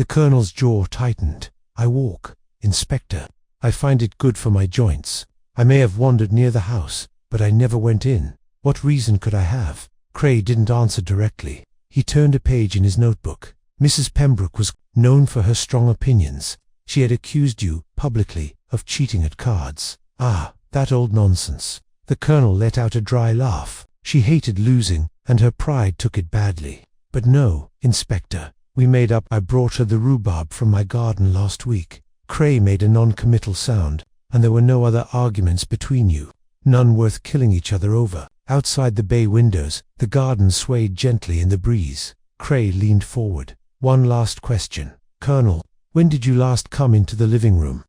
The Colonel's jaw tightened. I walk, Inspector. I find it good for my joints. I may have wandered near the house, but I never went in. What reason could I have? Cray didn't answer directly. He turned a page in his notebook. Mrs. Pembroke was known for her strong opinions. She had accused you, publicly, of cheating at cards. Ah, that old nonsense. The Colonel let out a dry laugh. She hated losing, and her pride took it badly. But no, Inspector. We made up. I brought her the rhubarb from my garden last week. Cray made a non-committal sound, and there were no other arguments between you. None worth killing each other over. Outside the bay windows, the garden swayed gently in the breeze. Cray leaned forward. One last question. Colonel, when did you last come into the living room?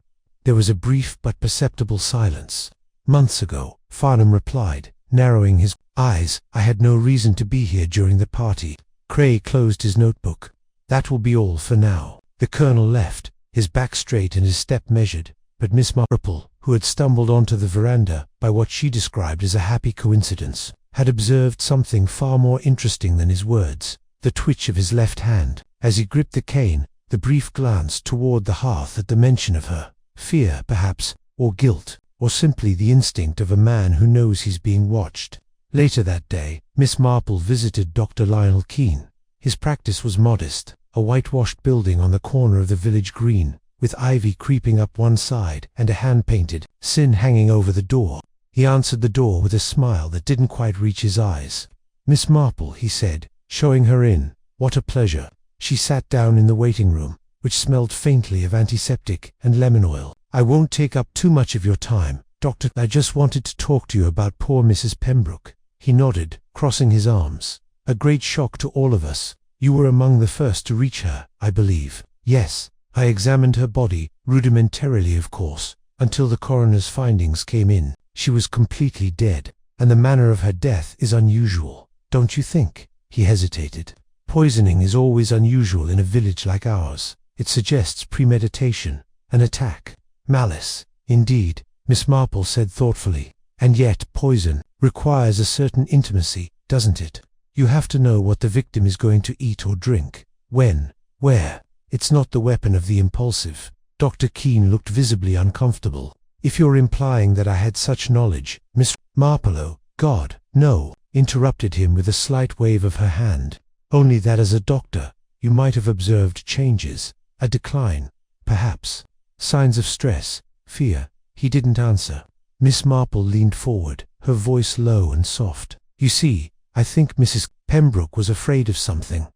There was a brief but perceptible silence. Months ago, Farnham replied, narrowing his eyes. I had no reason to be here during the party. Cray closed his notebook. That will be all for now. The Colonel left, his back straight and his step measured, but Miss Marple, who had stumbled onto the veranda by what she described as a happy coincidence, had observed something far more interesting than his words. The twitch of his left hand, as he gripped the cane, the brief glance toward the hearth at the mention of her. Fear, perhaps, or guilt, or simply the instinct of a man who knows he's being watched. Later that day, Miss Marple visited Dr. Lionel Keene. His practice was modest, a whitewashed building on the corner of the village green, with ivy creeping up one side and a hand-painted sin hanging over the door. He answered the door with a smile that didn't quite reach his eyes. Miss Marple, he said, showing her in. What a pleasure. She sat down in the waiting room, which smelled faintly of antiseptic and lemon oil. I won't take up too much of your time, Doctor. I just wanted to talk to you about poor Mrs. Pembroke. He nodded, crossing his arms. A great shock to all of us. You were among the first to reach her, I believe. Yes. I examined her body, rudimentarily of course, until the coroner's findings came in. She was completely dead, and the manner of her death is unusual. Don't you think? He hesitated. Poisoning is always unusual in a village like ours. It suggests premeditation, an attack, malice. Indeed, Miss Marple said thoughtfully. And yet poison requires a certain intimacy, doesn't it? You have to know what the victim is going to eat or drink, when, where. It's not the weapon of the impulsive. Dr. Keene looked visibly uncomfortable. If you're implying that I had such knowledge, Miss Marple. Oh, God, no, interrupted him with a slight wave of her hand. Only that as a doctor, you might have observed changes, a decline, perhaps. Signs of stress, fear. He didn't answer. Miss Marple leaned forward, her voice low and soft. You see, I think Mrs. Pembroke was afraid of something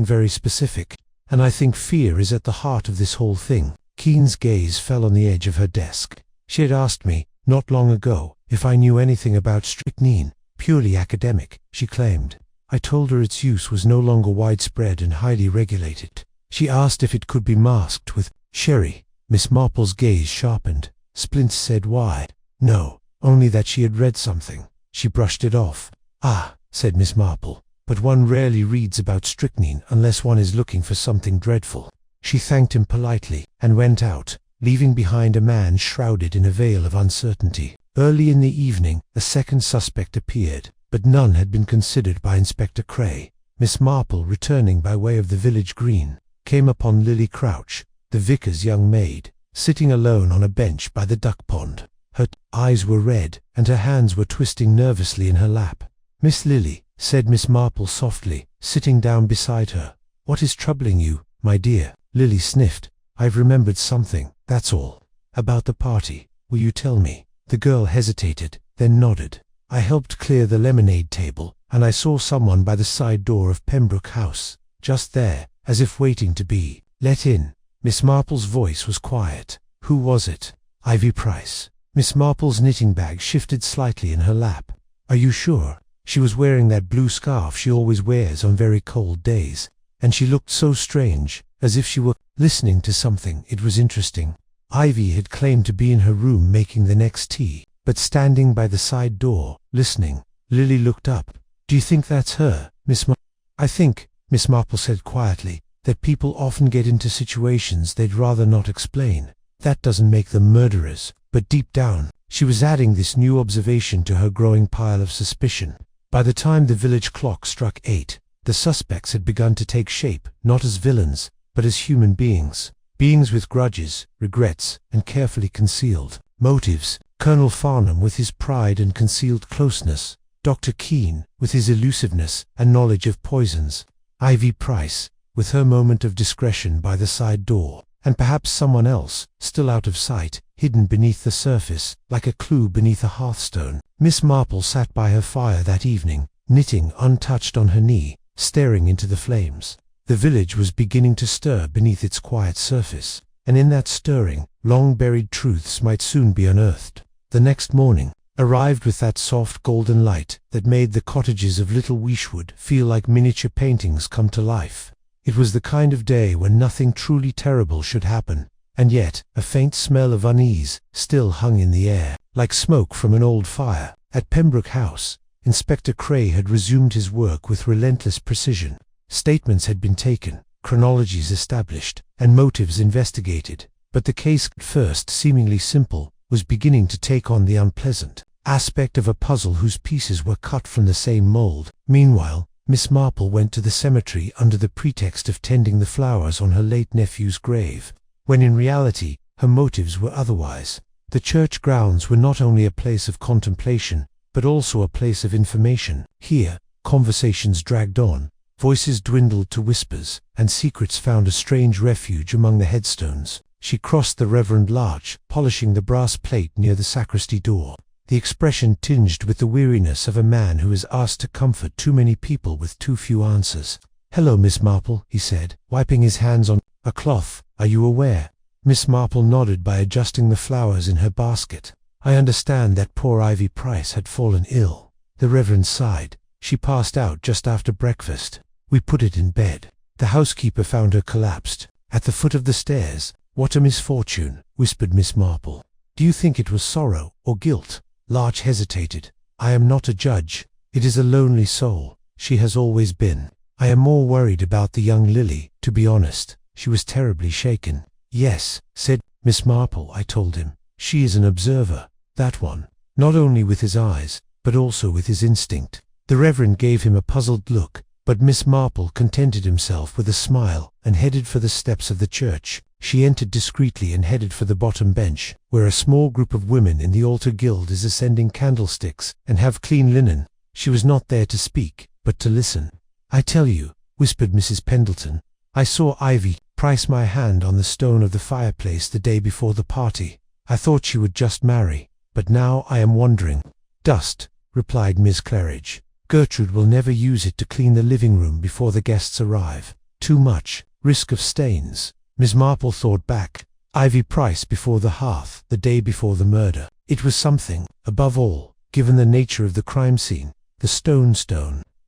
very specific. And I think fear is at the heart of this whole thing. Keene's gaze fell on the edge of her desk. She had asked me, not long ago, if I knew anything about strychnine, purely academic, she claimed. I told her its use was no longer widespread and highly regulated. She asked if it could be masked with sherry. Miss Marple's gaze sharpened. Splint said why. No, only that she had read something. She brushed it off. Ah, said Miss Marple. But one rarely reads about strychnine unless one is looking for something dreadful. She thanked him politely and went out, leaving behind a man shrouded in a veil of uncertainty. Early in the evening, a second suspect appeared, but none had been considered by Inspector Cray. Miss Marple, returning by way of the village green, came upon Lily Crouch, the vicar's young maid, sitting alone on a bench by the duck pond. Her eyes were red, and her hands were twisting nervously in her lap. Miss Lily, said Miss Marple softly, sitting down beside her. What is troubling you, my dear? Lily sniffed. I've remembered something, that's all. About the party. Will you tell me? The girl hesitated, then nodded. I helped clear the lemonade table, and I saw someone by the side door of Pembroke House, just there, as if waiting to be let in. Miss Marple's voice was quiet. Who was it? Ivy Price. Miss Marple's knitting bag shifted slightly in her lap. Are you sure? She was wearing that blue scarf she always wears on very cold days, and she looked so strange, as if she were listening to something. It was interesting. Ivy had claimed to be in her room making the next tea, but standing by the side door, listening. Lily looked up. Do you think that's her, Miss Marple? I think, Miss Marple said quietly, that people often get into situations they'd rather not explain. That doesn't make them murderers, but deep down, she was adding this new observation to her growing pile of suspicion. By the time the village clock struck 8, the suspects had begun to take shape, not as villains, but but as human beings. Beings with grudges, regrets, and carefully concealed motives. Colonel Farnham with his pride and concealed closeness. Dr. Keene with his elusiveness and knowledge of poisons. Ivy Price with her moment of discretion by the side door. And perhaps someone else, still out of sight, hidden beneath the surface, like a clue beneath a hearthstone. Miss Marple sat by her fire that evening, knitting untouched on her knee, staring into the flames. The village was beginning to stir beneath its quiet surface, and in that stirring, long-buried truths might soon be unearthed. The next morning arrived with that soft golden light that made the cottages of Little Weeshwood feel like miniature paintings come to life. It was the kind of day when nothing truly terrible should happen, and yet a faint smell of unease still hung in the air, like smoke from an old fire. At Pembroke House, Inspector Cray had resumed his work with relentless precision. Statements had been taken, chronologies established, and motives investigated, but the case, at first seemingly simple, was beginning to take on the unpleasant aspect of a puzzle whose pieces were cut from the same mold. Meanwhile, Miss Marple went to the cemetery under the pretext of tending the flowers on her late nephew's grave, when in reality her motives were otherwise. The church grounds were not only a place of contemplation, but also a place of information. Here, conversations dragged on, voices dwindled to whispers, and secrets found a strange refuge among the headstones. She crossed the reverend larch, polishing the brass plate near the sacristy door, the expression tinged with the weariness of a man who is asked to comfort too many people with too few answers. "Hello, Miss Marple," he said, wiping his hands on a cloth. "Are you aware?" Miss Marple nodded by adjusting the flowers in her basket. "I understand that poor Ivy Price had fallen ill." The Reverend sighed. "She passed out just after breakfast. We put it in bed. The housekeeper found her collapsed at the foot of the stairs." "What a misfortune," whispered Miss Marple. "Do you think it was sorrow or guilt?" Larch hesitated. "I am not a judge. It is a lonely soul. She has always been. I am more worried about the young Lily, to be honest. She was terribly shaken." "Yes," said Miss Marple, "I told him. She is an observer, that one, not only with his eyes, but also with his instinct." The Reverend gave him a puzzled look, but Miss Marple contented himself with a smile and headed for the steps of the church. She entered discreetly and headed for the bottom bench, where a small group of women in the altar guild is ascending candlesticks and have clean linen. She was not there to speak, but to listen. "I tell you," whispered Mrs. Pendleton, "I saw Ivy Price my hand on the stone of the fireplace the day before the party. I thought she would just marry, but now I am wondering." "Dust," replied Miss Claridge. "Gertrude will never use it to clean the living room before the guests arrive. Too much risk of stains." Miss Marple thought back. Ivy Price before the hearth, the day before the murder. It was something, above all, given the nature of the crime scene, the stone.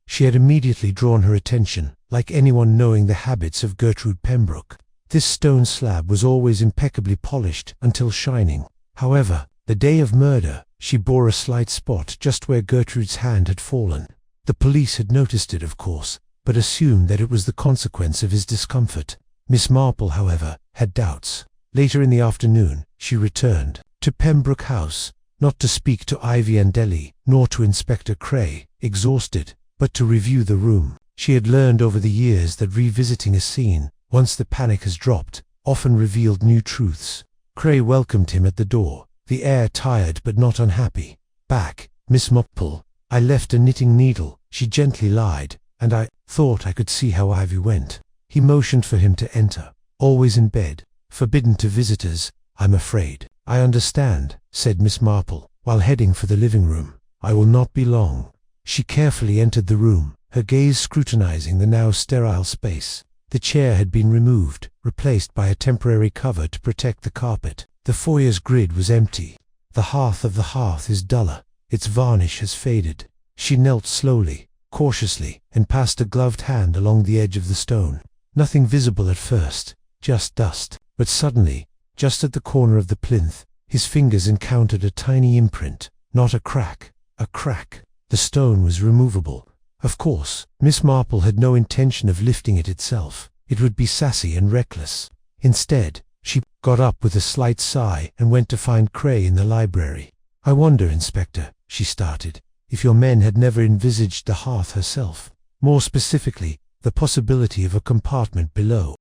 She had immediately drawn her attention, like anyone knowing the habits of Gertrude Pembroke. This stone slab was always impeccably polished until shining. However, the day of murder, she bore a slight spot just where Gertrude's hand had fallen. The police had noticed it, of course, but assumed that it was the consequence of his discomfort. Miss Marple, however, had doubts. Later in the afternoon, she returned to Pembroke House, not to speak to Ivy and Delhi, nor to Inspector Cray, exhausted, but to review the room. She had learned over the years that revisiting a scene, once the panic has dropped, often revealed new truths. Cray welcomed him at the door, the air tired but not unhappy. "Back, Miss Marple. I left a knitting needle," she gently lied, "and I thought I could see how Ivy went." He motioned for him to enter. "Always in bed. Forbidden to visitors, I'm afraid." "I understand," said Miss Marple, while heading for the living room. "I will not be long." She carefully entered the room, her gaze scrutinizing the now sterile space. The chair had been removed, replaced by a temporary cover to protect the carpet. The foyer's grid was empty. The hearth of the hearth is duller. Its varnish has faded. She knelt slowly, cautiously, and passed a gloved hand along the edge of the stone. Nothing visible at first, just dust. But suddenly, just at the corner of the plinth, his fingers encountered a tiny imprint, not a crack, a crack. The stone was removable. Of course, Miss Marple had no intention of lifting it itself. It would be sassy and reckless. Instead, she got up with a slight sigh and went to find Cray in the library. "I wonder, Inspector," she started, "if your men had never envisaged the hearth herself. More specifically, the possibility of a compartment below."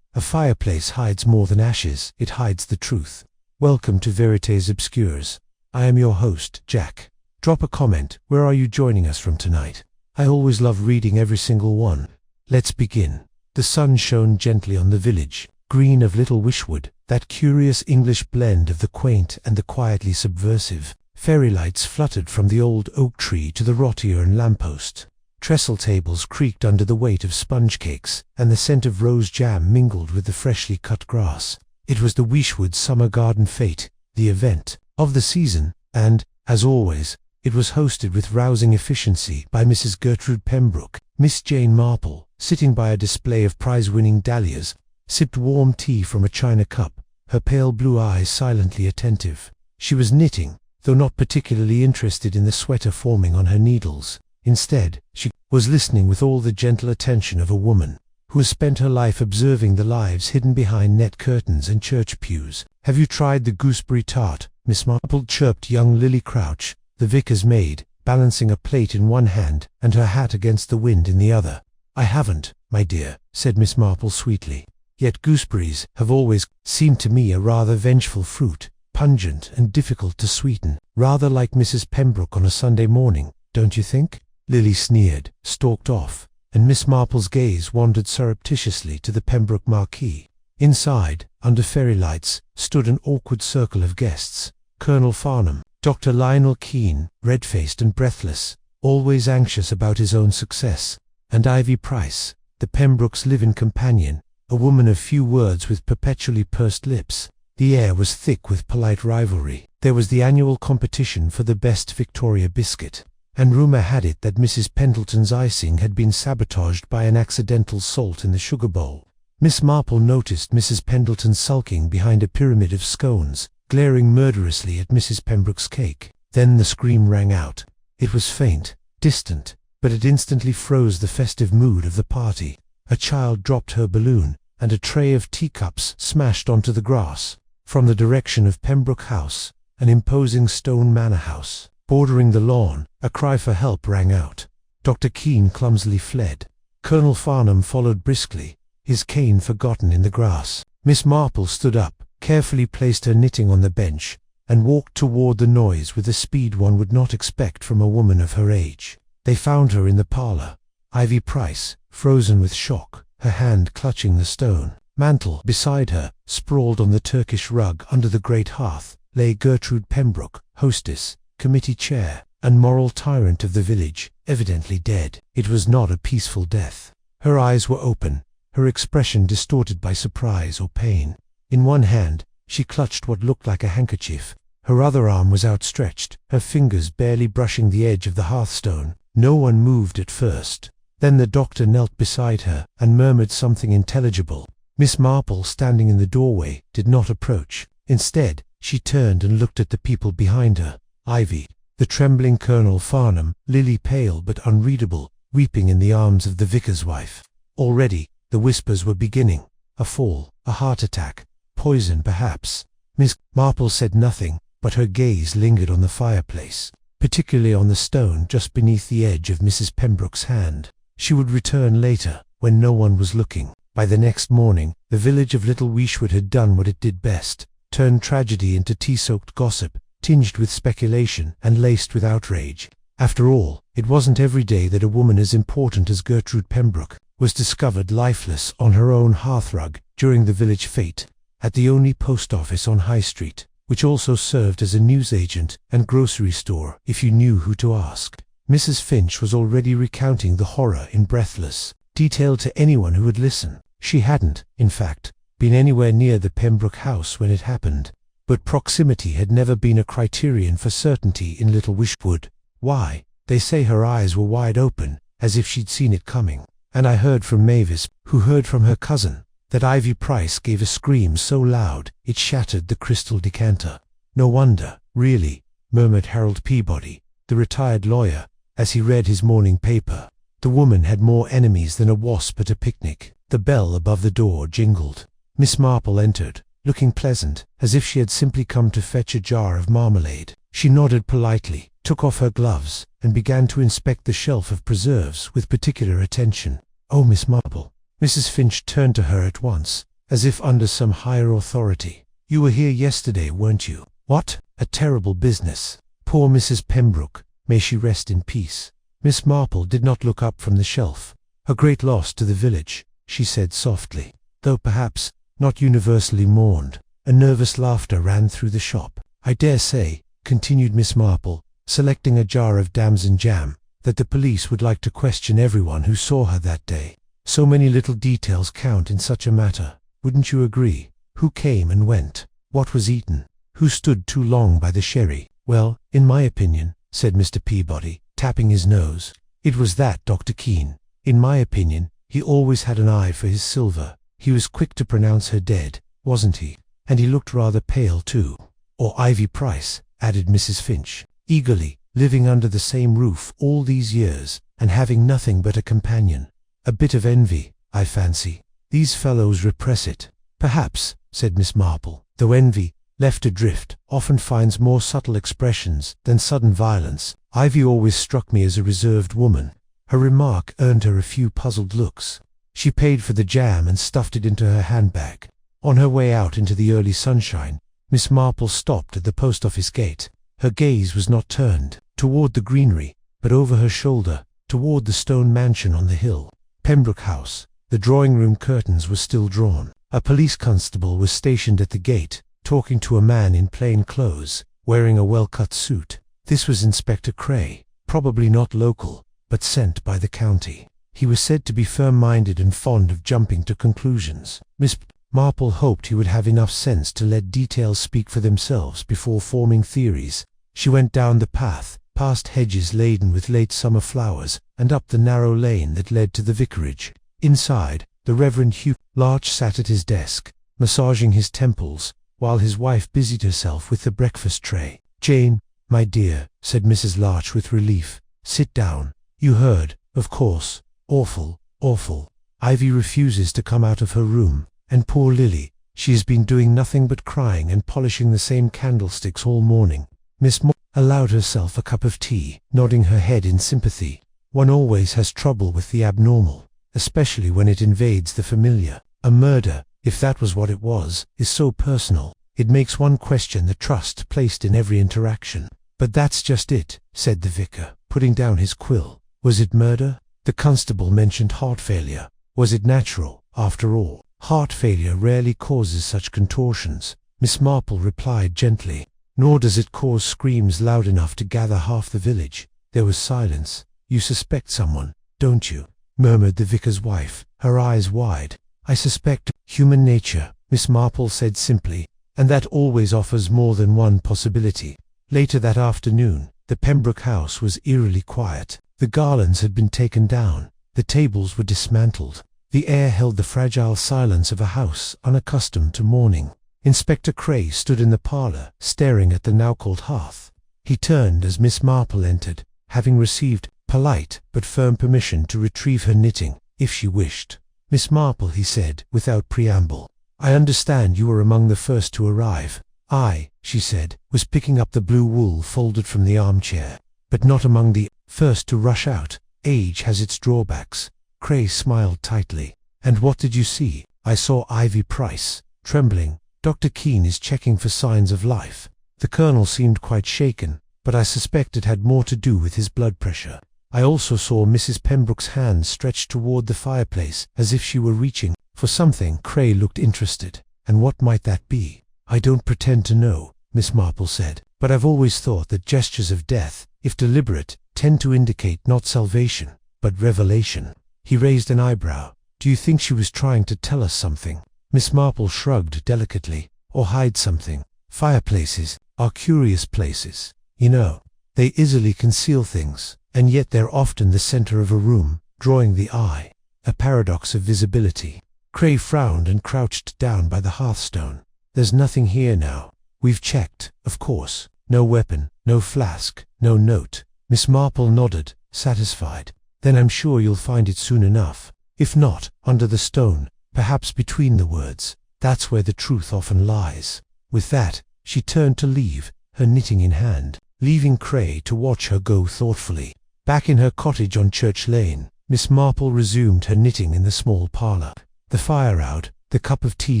A fireplace hides more than ashes, it hides the truth. Welcome to Verités Obscures. I am your host, Jack. Drop a comment, where are you joining us from tonight? I always love reading every single one. Let's begin. The sun shone gently on the village, green of little wishwood, that curious English blend of the quaint and the quietly subversive. Fairy lights fluttered from the old oak tree to the roti-urn lamppost. Trestle tables creaked under the weight of sponge cakes, and the scent of rose jam mingled with the freshly cut grass. It was the Wishwood Summer Garden Fete, the event of the season, and, as always, it was hosted with rousing efficiency by Mrs. Gertrude Pembroke. Miss Jane Marple, sitting by a display of prize-winning dahlias, sipped warm tea from a china cup, her pale blue eyes silently attentive. She was knitting, though not particularly interested in the sweater forming on her needles. Instead, she was listening with all the gentle attention of a woman who has spent her life observing the lives hidden behind net curtains and church pews. "Have you tried the gooseberry tart, Miss Marple?" chirped young Lily Crouch, the vicar's maid, balancing a plate in one hand and her hat against the wind in the other. "I haven't, my dear," said Miss Marple sweetly. "Yet gooseberries have always seemed to me a rather vengeful fruit, pungent and difficult to sweeten, rather like Mrs. Pembroke on a Sunday morning, don't you think?" Lily sneered, stalked off, and Miss Marple's gaze wandered surreptitiously to the Pembroke marquee. Inside, under fairy lights, stood an awkward circle of guests. Colonel Farnham, Dr. Lionel Keene, red-faced and breathless, always anxious about his own success, and Ivy Price, the Pembrokes' live-in companion, a woman of few words with perpetually pursed lips. The air was thick with polite rivalry. There was the annual competition for the best Victoria biscuit, and rumour had it that Mrs. Pendleton's icing had been sabotaged by an accidental salt in the sugar bowl. Miss Marple noticed Mrs. Pendleton sulking behind a pyramid of scones, glaring murderously at Mrs. Pembroke's cake. Then the scream rang out. It was faint, distant, but it instantly froze the festive mood of the party. A child dropped her balloon, and a tray of teacups smashed onto the grass. From the direction of Pembroke House, an imposing stone manor house, bordering the lawn, a cry for help rang out. Dr. Keene clumsily fled. Colonel Farnham followed briskly, his cane forgotten in the grass. Miss Marple stood up, carefully placed her knitting on the bench, and walked toward the noise with the speed one would not expect from a woman of her age. They found her in the parlour. Ivy Price, frozen with shock, her hand clutching the stone mantle. Beside her, sprawled on the Turkish rug under the great hearth, lay Gertrude Pembroke, hostess, committee chair, and moral tyrant of the village, evidently dead. It was not a peaceful death. Her eyes were open, her expression distorted by surprise or pain. In one hand, she clutched what looked like a handkerchief. Her other arm was outstretched, her fingers barely brushing the edge of the hearthstone. No one moved at first. Then the doctor knelt beside her and murmured something intelligible. Miss Marple, standing in the doorway, did not approach. Instead, she turned and looked at the people behind her. Ivy, the trembling Colonel Farnham, Lily pale but unreadable, weeping in the arms of the vicar's wife. Already, the whispers were beginning. A fall, a heart attack, poison perhaps. Miss Marple said nothing, but her gaze lingered on the fireplace, particularly on the stone just beneath the edge of Mrs. Pembroke's hand. She would return later, when no one was looking. By the next morning, the village of Little Wishwood had done what it did best, turned tragedy into tea-soaked gossip, tinged with speculation and laced with outrage. After all, it wasn't every day that a woman as important as Gertrude Pembroke was discovered lifeless on her own hearthrug during the village fete, at the only post office on High Street, which also served as a newsagent and grocery store if you knew who to ask. Mrs. Finch was already recounting the horror in breathless detail to anyone who would listen. She hadn't, in fact, been anywhere near the Pembroke house when it happened, but proximity had never been a criterion for certainty in Little Wishwood. Why, they say her eyes were wide open, as if she'd seen it coming. And I heard from Mavis, who heard from her cousin, that Ivy Price gave a scream so loud it shattered the crystal decanter. "No wonder, really," murmured Harold Peabody, the retired lawyer, as he read his morning paper. The woman had more enemies than a wasp at a picnic. The bell above the door jingled. Miss Marple entered, looking pleasant, as if she had simply come to fetch a jar of marmalade. She nodded politely, took off her gloves, and began to inspect the shelf of preserves with particular attention. "Oh, Miss Marple." Mrs. Finch turned to her at once, as if under some higher authority. "You were here yesterday, weren't you?" "What? A terrible business. Poor Mrs. Pembroke, may she rest in peace." Miss Marple did not look up from the shelf. "A great loss to the village," she said softly, "though perhaps not universally mourned." A nervous laughter ran through the shop. "I dare say," continued Miss Marple, selecting a jar of damson jam, "that the police would like to question everyone who saw her that day. So many little details count in such a matter. Wouldn't you agree? Who came and went? What was eaten? Who stood too long by the sherry?" "Well, in my opinion," said Mr. Peabody, tapping his nose, "it was that Dr. Keene. In my opinion, he always had an eye for his silver. He was quick to pronounce her dead, wasn't he? And he looked rather pale too." "Or Ivy Price," added Mrs. Finch, eagerly, "living under the same roof all these years, and having nothing but a companion. A bit of envy, I fancy. These fellows repress it." "Perhaps," said Miss Marple, "though envy, left adrift, often finds more subtle expressions than sudden violence. Ivy always struck me as a reserved woman." Her remark earned her a few puzzled looks. She paid for the jam and stuffed it into her handbag. On her way out into the early sunshine, Miss Marple stopped at the post office gate. Her gaze was not turned toward the greenery, but over her shoulder, toward the stone mansion on the hill. Pembroke House. The drawing-room curtains were still drawn. A police constable was stationed at the gate, talking to a man in plain clothes, wearing a well-cut suit. This was Inspector Cray, probably not local, but sent by the county. He was said to be firm-minded and fond of jumping to conclusions. Miss Marple hoped he would have enough sense to let details speak for themselves before forming theories. She went down the path, past hedges laden with late summer flowers, and up the narrow lane that led to the vicarage. Inside, the Reverend Hugh Larch sat at his desk, massaging his temples, while his wife busied herself with the breakfast tray. "Jane, my dear," said Mrs. Larch with relief, "sit down. You heard, of course. Awful, awful. Ivy refuses to come out of her room, and poor Lily, she has been doing nothing but crying and polishing the same candlesticks all morning." Miss Marple allowed herself a cup of tea, nodding her head in sympathy. "One always has trouble with the abnormal, especially when it invades the familiar. A murder, if that was what it was, is so personal. It makes one question the trust placed in every interaction." "But that's just it," said the vicar, putting down his quill. "Was it murder?" The constable mentioned heart failure. Was it natural, after all? "Heart failure rarely causes such contortions," Miss Marple replied gently. "Nor does it cause screams loud enough to gather half the village." There was silence. "You suspect someone, don't you?" murmured the vicar's wife, her eyes wide. "I suspect human nature," Miss Marple said simply, "and that always offers more than one possibility." Later that afternoon, the Pembroke house was eerily quiet. The garlands had been taken down. The tables were dismantled. The air held the fragile silence of a house unaccustomed to mourning. Inspector Cray stood in the parlour, staring at the now-cold hearth. He turned as Miss Marple entered, having received polite but firm permission to retrieve her knitting, if she wished. "Miss Marple," he said, without preamble, "I understand you were among the first to arrive." "I," she said, "was picking up the blue wool folded from the armchair, but not among the first to rush out. Age has its drawbacks." Cray smiled tightly. "And what did you see?" "I saw Ivy Price, trembling. Dr. Keene is checking for signs of life." The colonel seemed quite shaken, but I suspect it had more to do with his blood pressure. "I also saw Mrs. Pembroke's hand stretched toward the fireplace, as if she were reaching for something." Cray looked interested. "And what might that be?" "I don't pretend to know," Miss Marple said, "but I've always thought that gestures of death, if deliberate, tend to indicate not salvation, but revelation." He raised an eyebrow. "Do you think she was trying to tell us something?" Miss Marple shrugged delicately. "Or hide something. Fireplaces are curious places, you know. They easily conceal things, and yet they're often the center of a room, drawing the eye. A paradox of visibility." Cray frowned and crouched down by the hearthstone. "There's nothing here now. We've checked, of course. No weapon, no flask, no note." Miss Marple nodded, satisfied. "Then I'm sure you'll find it soon enough. If not, under the stone, perhaps between the words. That's where the truth often lies." With that, she turned to leave, her knitting in hand, leaving Cray to watch her go thoughtfully. Back in her cottage on Church Lane, Miss Marple resumed her knitting in the small parlour. The fire out, the cup of tea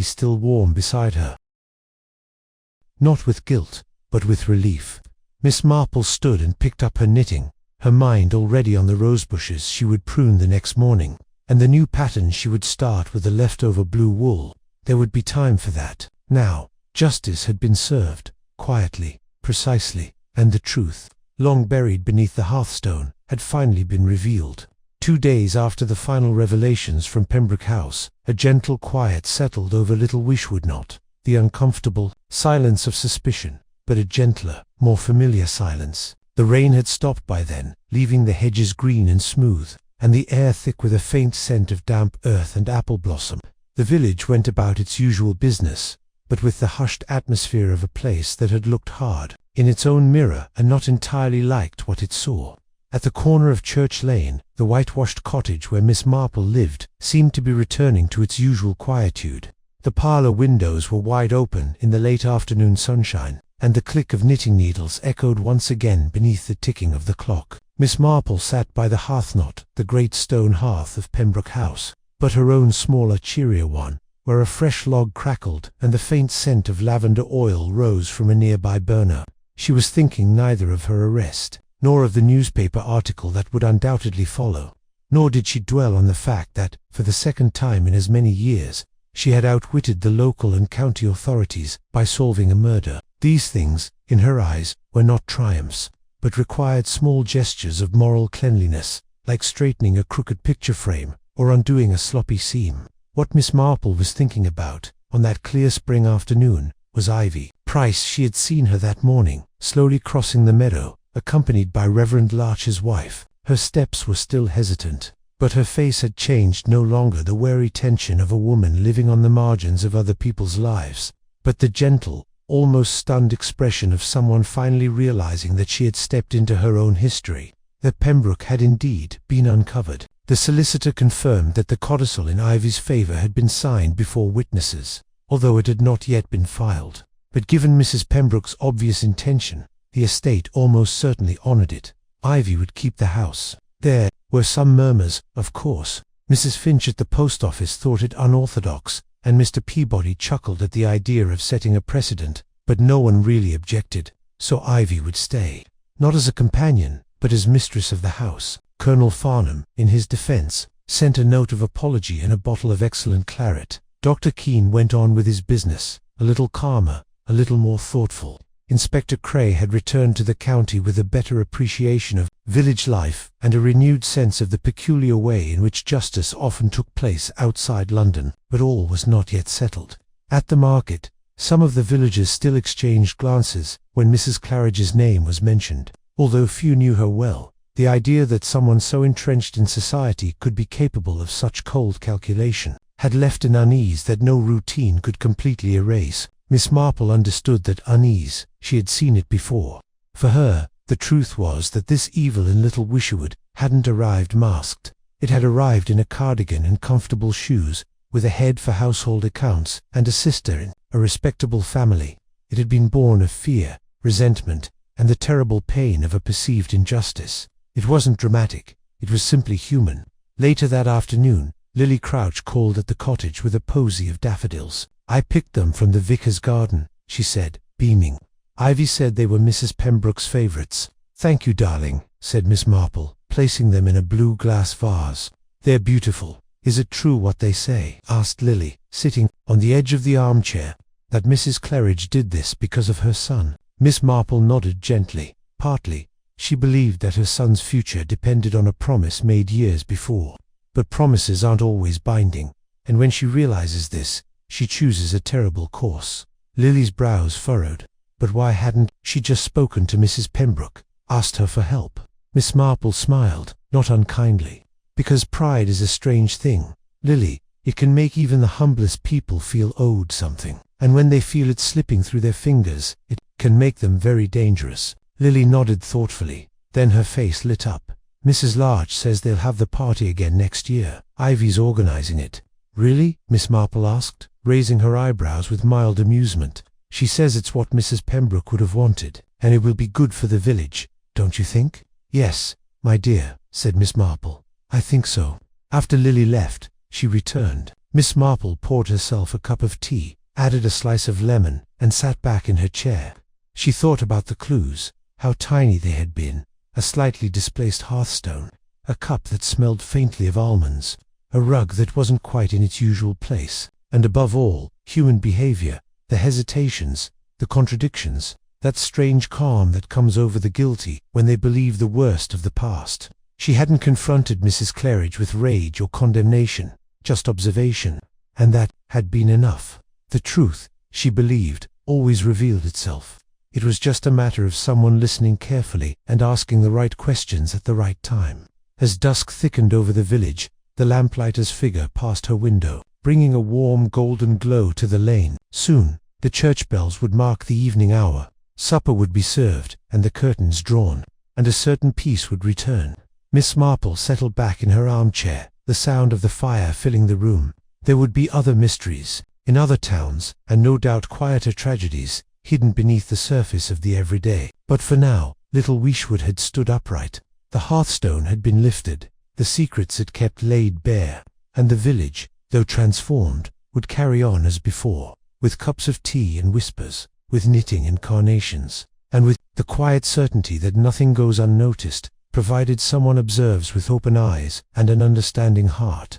still warm beside her. Not with guilt, but with relief, Miss Marple stood and picked up her knitting, her mind already on the rosebushes she would prune the next morning, and the new pattern she would start with the leftover blue wool. There would be time for that. Now, justice had been served, quietly, precisely, and the truth, long buried beneath the hearthstone, had finally been revealed. 2 days after the final revelations from Pembroke House, a gentle quiet settled over Little Wishwood Not, the uncomfortable silence of suspicion, but a gentler, more familiar silence. The rain had stopped by then, leaving the hedges green and smooth, and the air thick with a faint scent of damp earth and apple blossom. The village went about its usual business, but with the hushed atmosphere of a place that had looked hard in its own mirror and not entirely liked what it saw. At the corner of Church Lane, the whitewashed cottage where Miss Marple lived seemed to be returning to its usual quietude. The parlour windows were wide open in the late afternoon sunshine, and the click of knitting needles echoed once again beneath the ticking of the clock. Miss Marple sat by the hearthnot, the great stone hearth of Pembroke House, but her own smaller, cheerier one, where a fresh log crackled and the faint scent of lavender oil rose from a nearby burner. She was thinking neither of her arrest, nor of the newspaper article that would undoubtedly follow, nor did she dwell on the fact that, for the second time in as many years, she had outwitted the local and county authorities by solving a murder. These things, in her eyes, were not triumphs, but required small gestures of moral cleanliness, like straightening a crooked picture frame or undoing a sloppy seam. What Miss Marple was thinking about, on that clear spring afternoon, was Ivy Price. She had seen her that morning, slowly crossing the meadow, accompanied by Reverend Larch's wife. Her steps were still hesitant, but her face had changed, no longer the wary tension of a woman living on the margins of other people's lives, but the gentle, almost stunned expression of someone finally realizing that she had stepped into her own history, that Pembroke had indeed been uncovered. The solicitor confirmed that the codicil in Ivy's favour had been signed before witnesses, although it had not yet been filed. But given Mrs. Pembroke's obvious intention, the estate almost certainly honoured it. Ivy would keep the house. There were some murmurs, of course. Mrs. Finch at the post office thought it unorthodox, and Mr. Peabody chuckled at the idea of setting a precedent, but no one really objected, so Ivy would stay. Not as a companion, but as mistress of the house. Colonel Farnham, in his defence, sent a note of apology and a bottle of excellent claret. Dr. Keane went on with his business, a little calmer, a little more thoughtful. Inspector Cray had returned to the county with a better appreciation of village life and a renewed sense of the peculiar way in which justice often took place outside London, but all was not yet settled. At the market, some of the villagers still exchanged glances when Mrs. Claridge's name was mentioned. Although few knew her well, the idea that someone so entrenched in society could be capable of such cold calculation had left an unease that no routine could completely erase. Miss Marple understood that unease. She had seen it before. For her, the truth was that this evil in Little Wisherwood hadn't arrived masked. It had arrived in a cardigan and comfortable shoes, with a head for household accounts and a sister in a respectable family. It had been born of fear, resentment, and the terrible pain of a perceived injustice. It wasn't dramatic, it was simply human. Later that afternoon, Lily Crouch called at the cottage with a posy of daffodils. "I picked them from the vicar's garden," she said, beaming. Ivy said they were Mrs. Pembroke's favourites. "Thank you, darling," said Miss Marple, placing them in a blue glass vase. "They're beautiful." "Is it true what they say?" asked Lily, sitting on the edge of the armchair, "that Mrs. Claridge did this because of her son?" Miss Marple nodded gently. Partly, she believed that her son's future depended on a promise made years before. But promises aren't always binding, and when she realizes this, she chooses a terrible course. Lily's brows furrowed. But why hadn't she just spoken to Mrs. Pembroke, asked her for help? Miss Marple smiled, not unkindly. "Because pride is a strange thing, Lily. It can make even the humblest people feel owed something, and when they feel it slipping through their fingers, it can make them very dangerous." Lily nodded thoughtfully, then her face lit up. "Mrs. Larch says they'll have the party again next year. Ivy's organizing it." "Really?" Miss Marple asked, raising her eyebrows with mild amusement. "She says it's what Mrs. Pembroke would have wanted, and it will be good for the village, don't you think?" "Yes, my dear," said Miss Marple. "I think so." After Lily left, she returned. Miss Marple poured herself a cup of tea, added a slice of lemon, and sat back in her chair. She thought about the clues, how tiny they had been: a slightly displaced hearthstone, a cup that smelled faintly of almonds, a rug that wasn't quite in its usual place, and above all, human behavior, the hesitations, the contradictions, that strange calm that comes over the guilty when they believe the worst of the past. She hadn't confronted Mrs. Claridge with rage or condemnation, just observation, and that had been enough. The truth, she believed, always revealed itself. It was just a matter of someone listening carefully and asking the right questions at the right time. As dusk thickened over the village, the lamplighter's figure passed her window, bringing a warm golden glow to the lane. Soon, the church bells would mark the evening hour, supper would be served, and the curtains drawn, and a certain peace would return. Miss Marple settled back in her armchair, the sound of the fire filling the room. There would be other mysteries, in other towns, and no doubt quieter tragedies, hidden beneath the surface of the everyday. But for now, little Wishwood had stood upright. The hearthstone had been lifted, the secrets it kept laid bare, and the village, though transformed, would carry on as before, with cups of tea and whispers, with knitting and carnations, and with the quiet certainty that nothing goes unnoticed, provided someone observes with open eyes and an understanding heart.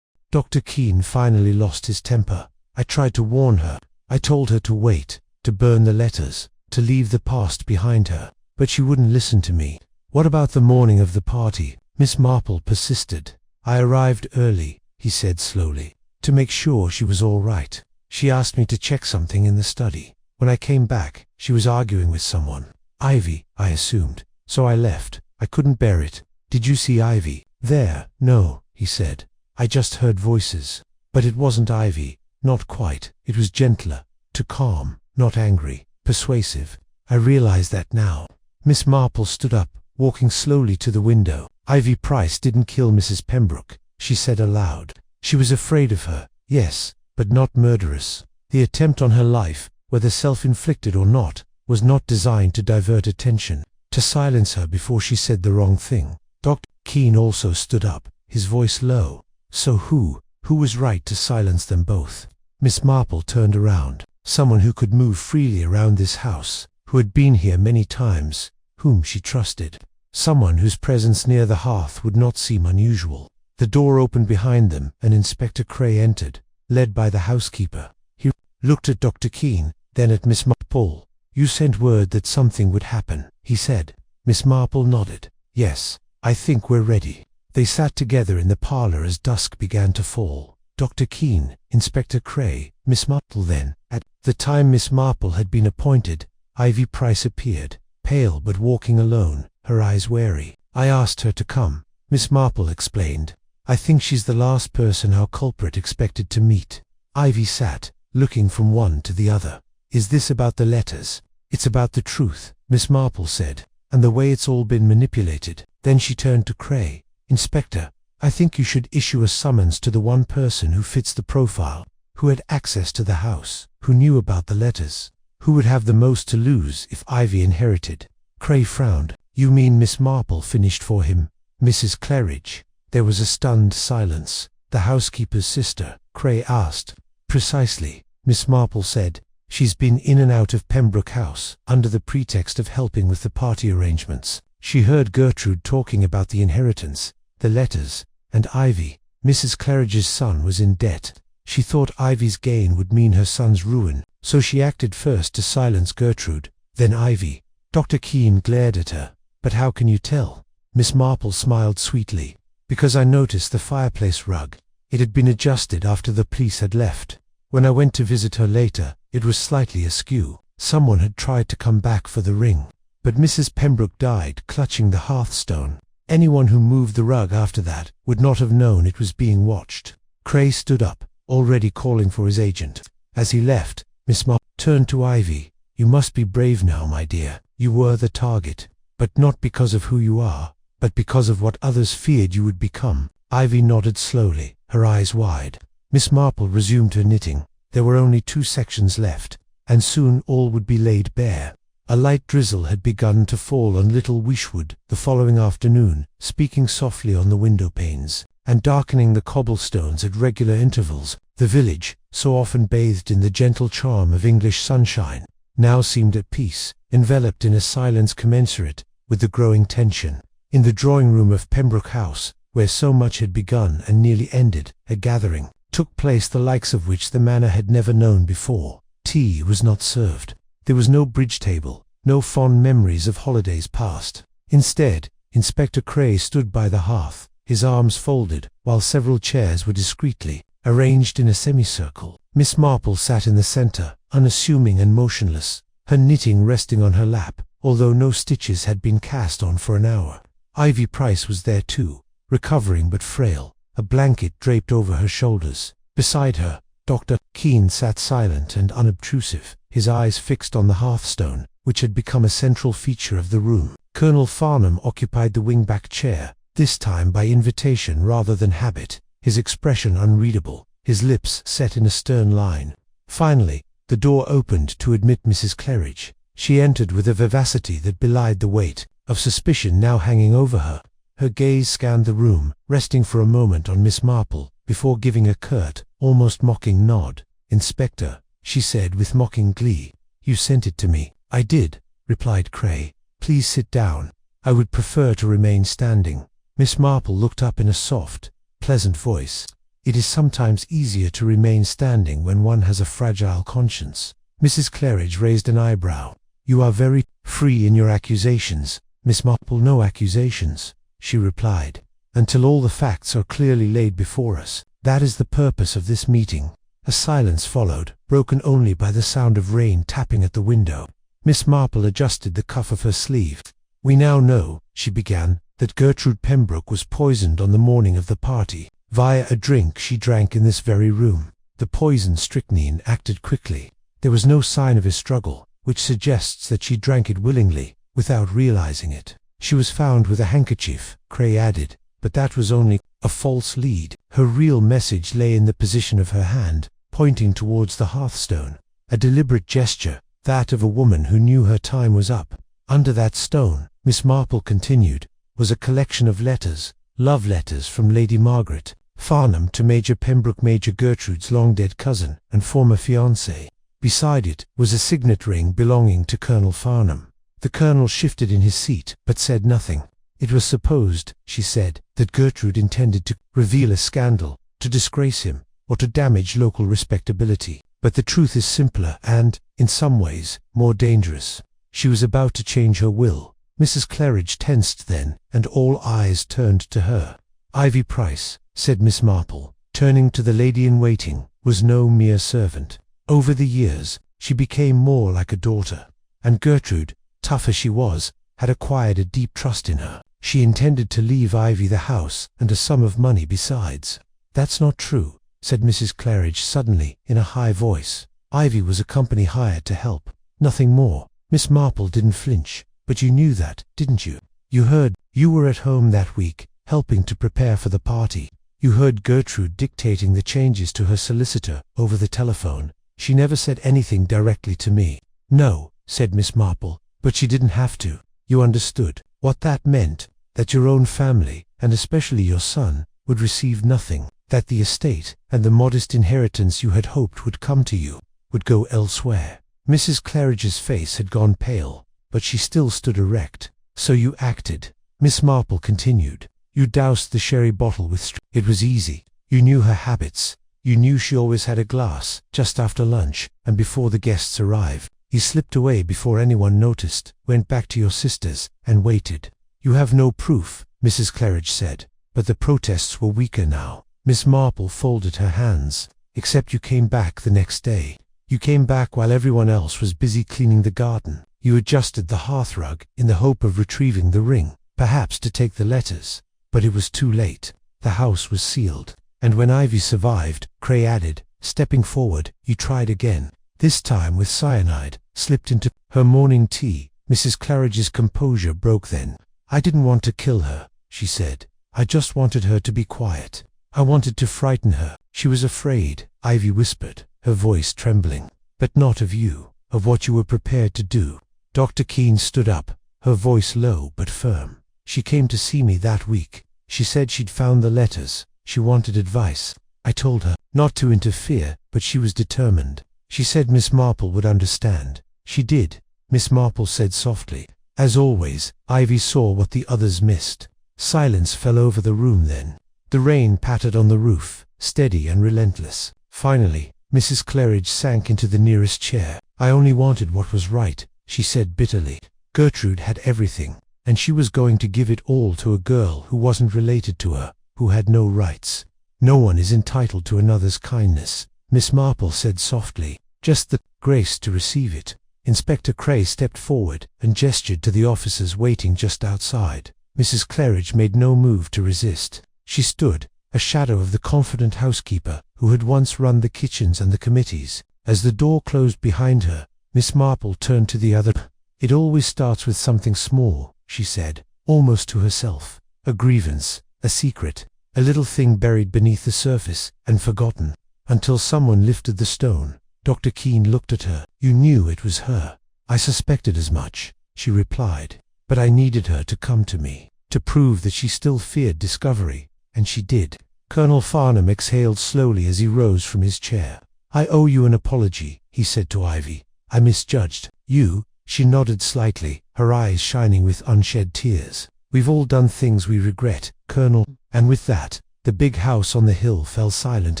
Dr. Keene finally lost his temper. I tried to warn her. I told her to wait, to burn the letters, to leave the past behind her, but she wouldn't listen to me. What about the morning of the party? Miss Marple persisted. I arrived early, he said slowly, to make sure she was all right. She asked me to check something in the study. When I came back, she was arguing with someone. Ivy, I assumed. So I left. I couldn't bear it. Did you see Ivy? There. No, he said. I just heard voices. But it wasn't Ivy. Not quite. It was gentler, too calm, not angry, persuasive. I realize that now. Miss Marple stood up, walking slowly to the window. Ivy Price didn't kill Mrs. Pembroke, she said aloud. She was afraid of her, yes, but not murderous. The attempt on her life, whether self-inflicted or not, was not designed to divert attention, to silence her before she said the wrong thing. Dr. Keene also stood up, his voice low. So who was right to silence them both? Miss Marple turned around. Someone who could move freely around this house, who had been here many times, whom she trusted. Someone whose presence near the hearth would not seem unusual. The door opened behind them and Inspector Cray entered, led by the housekeeper. He looked at Dr. Keene, then at Miss Marple. You sent word that something would happen, he said. Miss Marple nodded. Yes, I think we're ready. They sat together in the parlour as dusk began to fall. Dr. Keene, Inspector Cray, Miss Marple then. At the time Miss Marple had been appointed, Ivy Price appeared, pale but walking alone, her eyes wary. I asked her to come, Miss Marple explained. I think she's the last person our culprit expected to meet. Ivy sat, looking from one to the other. Is this about the letters? It's about the truth, Miss Marple said, and the way it's all been manipulated. Then she turned to Cray. Inspector, I think you should issue a summons to the one person who fits the profile, who had access to the house, who knew about the letters, who would have the most to lose if Ivy inherited. Cray frowned. You mean Miss Marple finished for him? Mrs. Claridge? There was a stunned silence. The housekeeper's sister? Cray asked. Precisely, Miss Marple said. She's been in and out of Pembroke House, under the pretext of helping with the party arrangements. She heard Gertrude talking about the inheritance, the letters, and Ivy. Mrs. Claridge's son was in debt. She thought Ivy's gain would mean her son's ruin, so she acted first to silence Gertrude, then Ivy. Dr. Keene glared at her. But how can you tell? Miss Marple smiled sweetly. Because I noticed the fireplace rug. It had been adjusted after the police had left. When I went to visit her later, it was slightly askew. Someone had tried to come back for the ring. But Mrs. Pembroke died clutching the hearthstone. Anyone who moved the rug after that would not have known it was being watched. Cray stood up, already calling for his agent. As he left, Miss Marple turned to Ivy. You must be brave now, my dear. You were the target. But not because of who you are, but because of what others feared you would become. Ivy nodded slowly, her eyes wide. Miss Marple resumed her knitting. There were only 2 sections left, and soon all would be laid bare. A light drizzle had begun to fall on little Wishwood the following afternoon, speaking softly on the window panes. and darkening the cobblestones at regular intervals. The village, so often bathed in the gentle charm of English sunshine, now seemed at peace, enveloped in a silence commensurate with the growing tension. In the drawing-room of Pembroke House, where so much had begun and nearly ended, a gathering took place the likes of which the manor had never known before. Tea was not served. There was no bridge table, no fond memories of holidays past. Instead, Inspector Cray stood by the hearth, his arms folded, while several chairs were discreetly arranged in a semicircle. Miss Marple sat in the centre, unassuming and motionless, her knitting resting on her lap, although no stitches had been cast on for an hour. Ivy Price was there too, recovering but frail, a blanket draped over her shoulders. Beside her, Dr. Keene sat silent and unobtrusive, his eyes fixed on the hearthstone, which had become a central feature of the room. Colonel Farnham occupied the wing-back chair, this time by invitation rather than habit, his expression unreadable, his lips set in a stern line. Finally, the door opened to admit Mrs. Claridge. She entered with a vivacity that belied the weight of suspicion now hanging over her. Her gaze scanned the room, resting for a moment on Miss Marple, before giving a curt, almost mocking nod. "Inspector," she said with mocking glee, "you sent it to me." "I did," replied Cray. "Please sit down. I would prefer to remain standing." Miss Marple looked up in a soft, pleasant voice. "It is sometimes easier to remain standing when one has a fragile conscience." Mrs. Claridge raised an eyebrow. "You are very free in your accusations, Miss Marple." "No accusations," she replied, "until all the facts are clearly laid before us. That is the purpose of this meeting." A silence followed, broken only by the sound of rain tapping at the window. Miss Marple adjusted the cuff of her sleeve. "We now know," she began, "that Gertrude Pembroke was poisoned on the morning of the party, via a drink she drank in this very room. The poison strychnine acted quickly. There was no sign of a struggle, which suggests that she drank it willingly, without realizing it. She was found with a handkerchief," Cray added, "but that was only a false lead. Her real message lay in the position of her hand, pointing towards the hearthstone, a deliberate gesture, that of a woman who knew her time was up. Under that stone," Miss Marple continued, "was a collection of letters, love letters from Lady Margaret Farnham to Major Pembroke, Major Gertrude's long-dead cousin and former fiancé. Beside it was a signet ring belonging to Colonel Farnham." The colonel shifted in his seat, but said nothing. "It was supposed," she said, "that Gertrude intended to reveal a scandal, to disgrace him, or to damage local respectability. But the truth is simpler and, in some ways, more dangerous. She was about to change her will." Mrs. Claridge tensed then, and all eyes turned to her. "Ivy Price," said Miss Marple, turning to the lady-in-waiting, "was no mere servant. Over the years, she became more like a daughter, and Gertrude, tough as she was, had acquired a deep trust in her. She intended to leave Ivy the house and a sum of money besides." "That's not true," said Mrs. Claridge suddenly, in a high voice. "Ivy was a company hired to help, nothing more." Miss Marple didn't flinch. "But you knew that, didn't you? You were at home that week, helping to prepare for the party. You heard Gertrude dictating the changes to her solicitor over the telephone. She never said anything directly to me." "No," said Miss Marple, "but she didn't have to. You understood what that meant, that your own family, and especially your son, would receive nothing, that the estate, and the modest inheritance you had hoped would come to you, would go elsewhere." Mrs. Claridge's face had gone pale, but she still stood erect. "So you acted," Miss Marple continued. "You doused the sherry bottle with It was easy. You knew her habits. You knew she always had a glass, just after lunch, and before the guests arrived. You slipped away before anyone noticed, went back to your sisters, and waited." "You have no proof," Mrs. Claridge said, but the protests were weaker now. Miss Marple folded her hands. "Except you came back the next day. You came back while everyone else was busy cleaning the garden. You adjusted the hearthrug in the hope of retrieving the ring, perhaps to take the letters. But it was too late. The house was sealed. And when Ivy survived," Cray added, stepping forward, "you tried again, this time with cyanide, slipped into her morning tea." Mrs. Claridge's composure broke then. "I didn't want to kill her," she said. "I just wanted her to be quiet. I wanted to frighten her. She was afraid," Ivy whispered, her voice trembling. "But not of you, of what you were prepared to do." Dr. Keene stood up, her voice low but firm. "She came to see me that week. She said she'd found the letters. She wanted advice. I told her not to interfere, but she was determined. She said Miss Marple would understand. She did, Miss Marple said softly. As always, Ivy saw what the others missed. Silence fell over the room then. The rain pattered on the roof, steady and relentless. Finally, Mrs. Claridge sank into the nearest chair. I only wanted what was right, she said bitterly. Gertrude had everything, and she was going to give it all to a girl who wasn't related to her, who had no rights. No one is entitled to another's kindness, Miss Marple said softly, just the grace to receive it. Inspector Cray stepped forward and gestured to the officers waiting just outside. Mrs. Claridge made no move to resist. She stood, a shadow of the confident housekeeper who had once run the kitchens and the committees. As the door closed behind her, Miss Marple turned to the other. It always starts with something small, she said, almost to herself. A grievance, a secret, a little thing buried beneath the surface and forgotten, until someone lifted the stone. Dr. Keene looked at her. You knew it was her. I suspected as much, she replied, but I needed her to come to me, to prove that she still feared discovery, and she did. Colonel Farnham exhaled slowly as he rose from his chair. I owe you an apology, he said to Ivy. I misjudged you. She nodded slightly, her eyes shining with unshed tears. We've all done things we regret, Colonel. And with that, the big house on the hill fell silent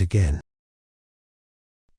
again.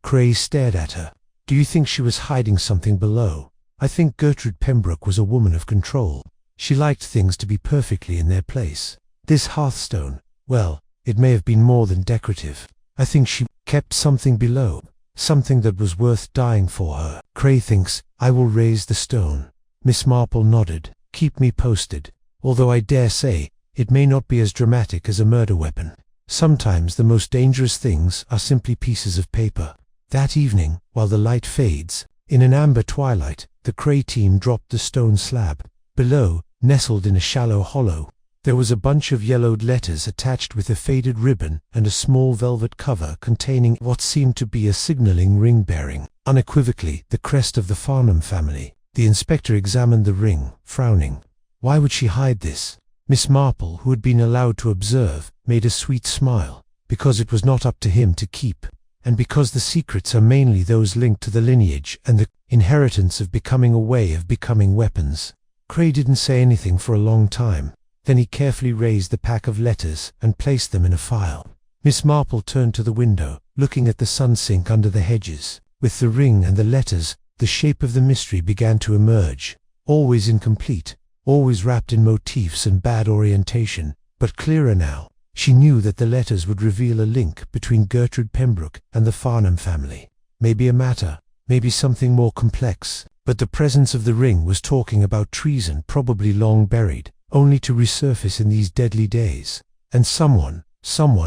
Cray stared at her. Do you think she was hiding something below? I think Gertrude Pembroke was a woman of control. She liked things to be perfectly in their place. This Hearthstone, well, it may have been more than decorative. I think she kept something below, something that was worth dying for her. Cray thinks I will raise the stone. Miss Marple nodded. Keep me posted. Although I dare say it may not be as dramatic as a murder weapon. Sometimes the most dangerous things are simply pieces of paper. That evening, while the light fades, in an amber twilight, the Cray team dropped the stone slab. Below, nestled in a shallow hollow, there was a bunch of yellowed letters attached with a faded ribbon and a small velvet cover containing what seemed to be a signaling ring bearing, unequivocally, the crest of the Farnham family. The inspector examined the ring, frowning. Why would she hide this? Miss Marple, who had been allowed to observe, made a sweet smile. Because it was not up to him to keep, and because the secrets are mainly those linked to the lineage and the inheritance of becoming a way of becoming weapons. Cray didn't say anything for a long time. Then he carefully raised the pack of letters and placed them in a file. Miss Marple turned to the window, looking at the sun sink under the hedges. With the ring and the letters, the shape of the mystery began to emerge. Always incomplete, always wrapped in motifs and bad orientation, but clearer now. She knew that the letters would reveal a link between Gertrude Pembroke and the Farnham family. Maybe a matter, maybe something more complex, but the presence of the ring was talking about treason probably long buried, only to resurface in these deadly days. And someone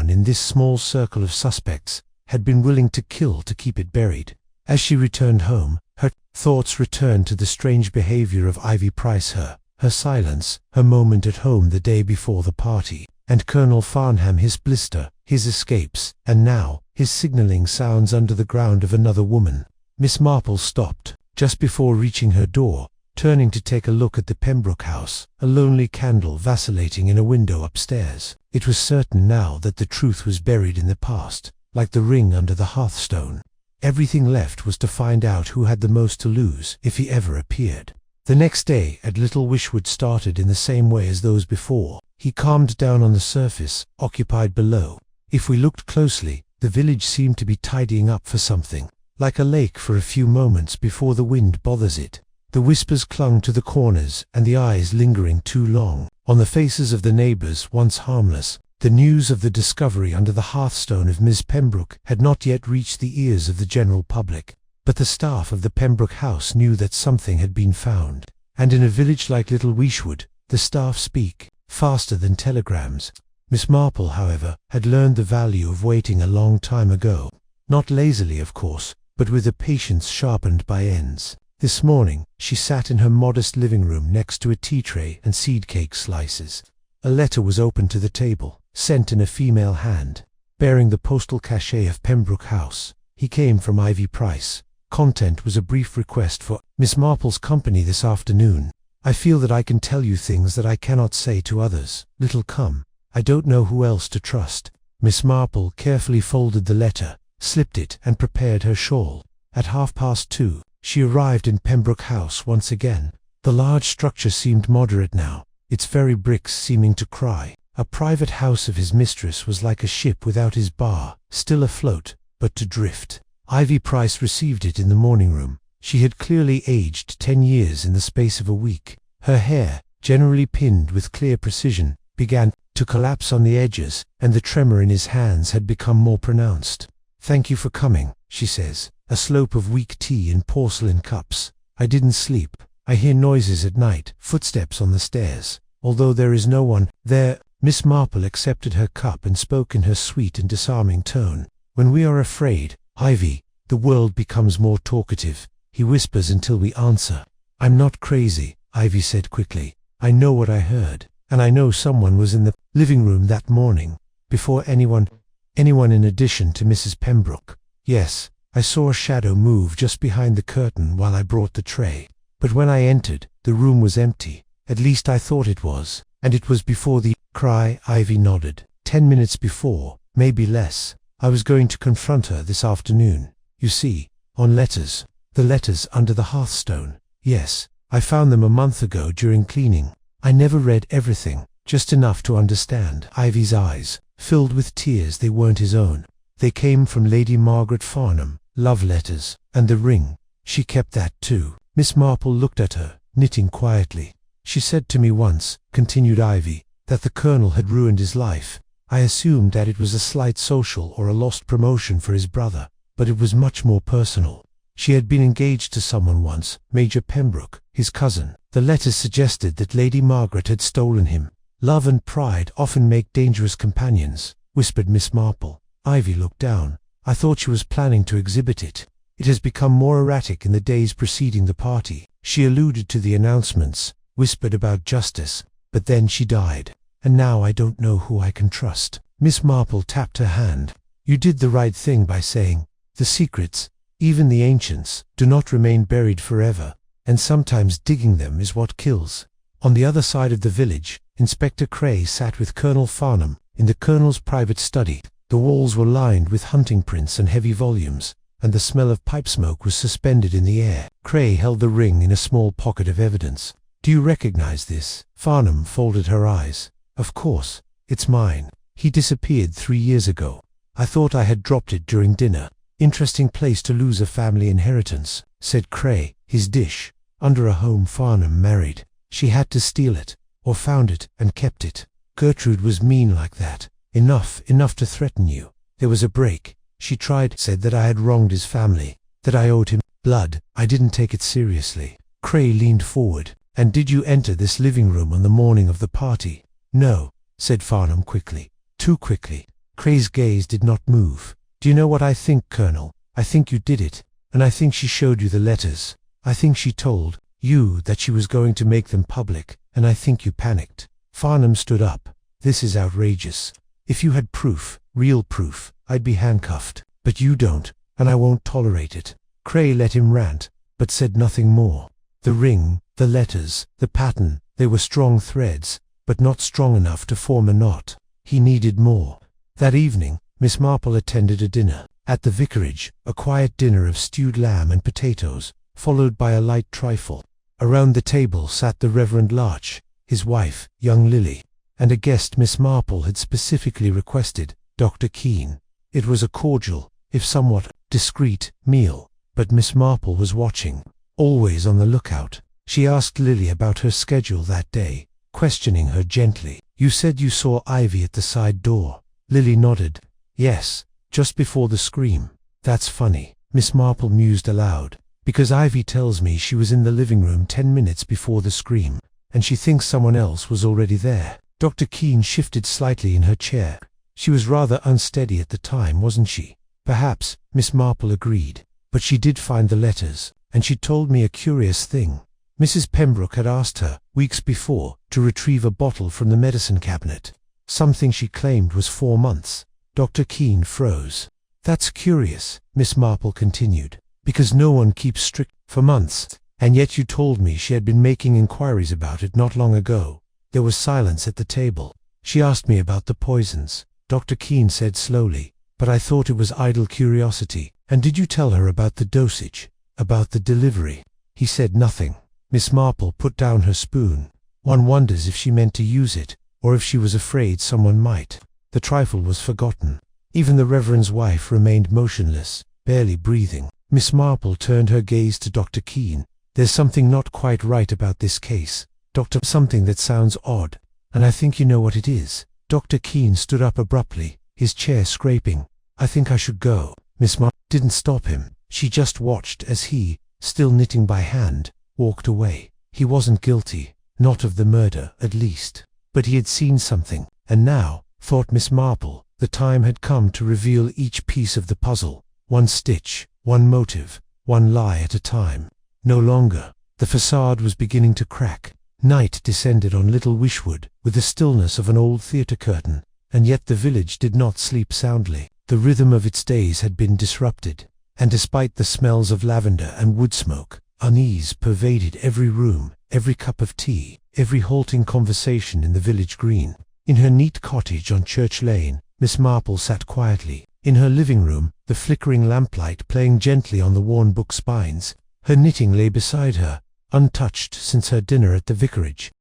in this small circle of suspects, had been willing to kill to keep it buried. As she returned home, her thoughts returned to the strange behavior of Ivy Price, her silence, her moment at home the day before the party, and Colonel Farnham, his blister, his escapes, and now, his signaling sounds under the ground of another woman. Miss Marple stopped, just before reaching her door, turning to take a look at the Pembroke house, a lonely candle vacillating in a window upstairs. It was certain now that the truth was buried in the past, like the ring under the hearthstone. Everything left was to find out who had the most to lose if he ever appeared. The next day at Little Wishwood started in the same way as those before. He calmed down on the surface, occupied below. If we looked closely, the village seemed to be tidying up for something, like a lake for a few moments before the wind bothers it. The whispers clung to the corners and the eyes lingering too long. On the faces of the neighbours, once harmless, the news of the discovery under the hearthstone of Miss Pembroke had not yet reached the ears of the general public. But the staff of the Pembroke house knew that something had been found. And in a village like Little Wishwood, the staff speak faster than telegrams. Miss Marple, however, had learned the value of waiting a long time ago. Not lazily, of course, but with a patience sharpened by ends. This morning, she sat in her modest living room next to a tea tray and seed cake slices. A letter was open to the table, sent in a female hand, bearing the postal cachet of Pembroke House. He came from Ivy Price. Content was a brief request for Miss Marple's company this afternoon. I feel that I can tell you things that I cannot say to others. Little come. I don't know who else to trust. Miss Marple carefully folded the letter, slipped it, and prepared her shawl. At 2:30, she arrived in Pembroke House once again. The large structure seemed moderate now, its very bricks seeming to cry. A private house of his mistress was like a ship without his bar, still afloat, but to drift. Ivy Price received it in the morning room. She had clearly aged 10 years in the space of a week. Her hair, generally pinned with clear precision, began to collapse on the edges, and the tremor in his hands had become more pronounced. "Thank you for coming," she says, a slope of weak tea in porcelain cups. "I didn't sleep. I hear noises at night, footsteps on the stairs. Although there is no one there." Miss Marple accepted her cup and spoke in her sweet and disarming tone. "When we are afraid, Ivy, the world becomes more talkative. He whispers until we answer." "I'm not crazy," Ivy said quickly. "I know what I heard, and I know someone was in the living room that morning, before anyone in addition to Mrs. Pembroke. Yes, I saw a shadow move just behind the curtain while I brought the tray. But when I entered, the room was empty. At least I thought it was, and it was before the cry." Ivy nodded. 10 minutes before, maybe less. I was going to confront her this afternoon. You see, on letters. The letters under the hearthstone. Yes, I found them a month ago during cleaning. I never read everything, just enough to understand." Ivy's eyes filled with tears. They weren't his own. They came from Lady Margaret Farnham, love letters, and the ring. She kept that too. Miss Marple looked at her, knitting quietly. "She said to me once," continued Ivy, "that the Colonel had ruined his life. I assumed that it was a slight social or a lost promotion for his brother, but it was much more personal. She had been engaged to someone once, Major Pembroke, his cousin. The letters suggested that Lady Margaret had stolen him. Love and pride often make dangerous companions," whispered Miss Marple. Ivy looked down. "I thought she was planning to exhibit it. It has become more erratic in the days preceding the party. She alluded to the announcements, whispered about justice, but then she died. And now I don't know who I can trust." Miss Marple tapped her hand. "You did the right thing by saying, the secrets, even the ancients, do not remain buried forever, and sometimes digging them is what kills." On the other side of the village, Inspector Cray sat with Colonel Farnham in the Colonel's private study. The walls were lined with hunting prints and heavy volumes, and the smell of pipe smoke was suspended in the air. Cray held the ring in a small pocket of evidence. "Do you recognize this?" Farnham folded her eyes. "Of course, it's mine. He disappeared 3 years ago. I thought I had dropped it during dinner. Interesting place to lose a family inheritance," said Cray. "His dish. Under a home Farnham married. She had to steal it, or found it and kept it. Gertrude was mean like that. Enough to threaten you. There was a break. She said that I had wronged his family, that I owed him blood. I didn't take it seriously." Cray leaned forward. "And did you enter this living room on the morning of the party?" "No," said Farnham quickly. Too quickly. Cray's gaze did not move. "Do you know what I think, Colonel? I think you did it, and I think she showed you the letters. I think she told you that she was going to make them public, and I think you panicked." Farnham stood up. "This is outrageous. If you had proof, real proof, I'd be handcuffed. But you don't, and I won't tolerate it." Cray let him rant, but said nothing more. The ring, the letters, the pattern, they were strong threads, but not strong enough to form a knot. He needed more. That evening, Miss Marple attended a dinner. At the vicarage, a quiet dinner of stewed lamb and potatoes, followed by a light trifle. Around the table sat the Reverend Larch, his wife, young Lily, and a guest Miss Marple had specifically requested, Dr. Keene. It was a cordial, if somewhat discreet, meal, but Miss Marple was watching, always on the lookout. She asked Lily about her schedule that day, questioning her gently. "You said you saw Ivy at the side door." Lily nodded. "Yes, just before the scream." "That's funny," Miss Marple mused aloud, "because Ivy tells me she was in the living room 10 minutes before the scream, and she thinks someone else was already there." Dr. Keene shifted slightly in her chair. "She was rather unsteady at the time, wasn't she?" "Perhaps," Miss Marple agreed, "but she did find the letters, and she told me a curious thing. Mrs. Pembroke had asked her, weeks before, to retrieve a bottle from the medicine cabinet. Something she claimed was 4 months. Dr. Keene froze. "That's curious," Miss Marple continued, "because no one keeps strict for months, and yet you told me she had been making inquiries about it not long ago." There was silence at the table. "She asked me about the poisons." Dr. Keene said slowly, "but I thought it was idle curiosity." "And did you tell her about the dosage? About the delivery?" He said nothing. Miss Marple put down her spoon. One wonders if she meant to use it, or if she was afraid someone might. The trifle was forgotten. Even the Reverend's wife remained motionless, barely breathing. Miss Marple turned her gaze to Dr. Keene. "There's something not quite right about this case, Doctor. Something that sounds odd, and I think you know what it is." Dr. Keene stood up abruptly, his chair scraping. "I think I should go." Miss Marple didn't stop him. She just watched as he, still knitting by hand, walked away. He wasn't guilty, not of the murder, at least. But he had seen something, and now, thought Miss Marple, the time had come to reveal each piece of the puzzle, one stitch, one motive, one lie at a time. No longer. The facade was beginning to crack. Night descended on Little Wishwood with the stillness of an old theatre curtain, and yet the village did not sleep soundly. The rhythm of its days had been disrupted, and despite the smells of lavender and wood smoke, unease pervaded every room, every cup of tea, every halting conversation in the village green. In her neat cottage on Church Lane, Miss Marple sat quietly. In her living room, the flickering lamplight playing gently on the worn book spines, her knitting lay beside her, untouched since her dinner at the vicarage.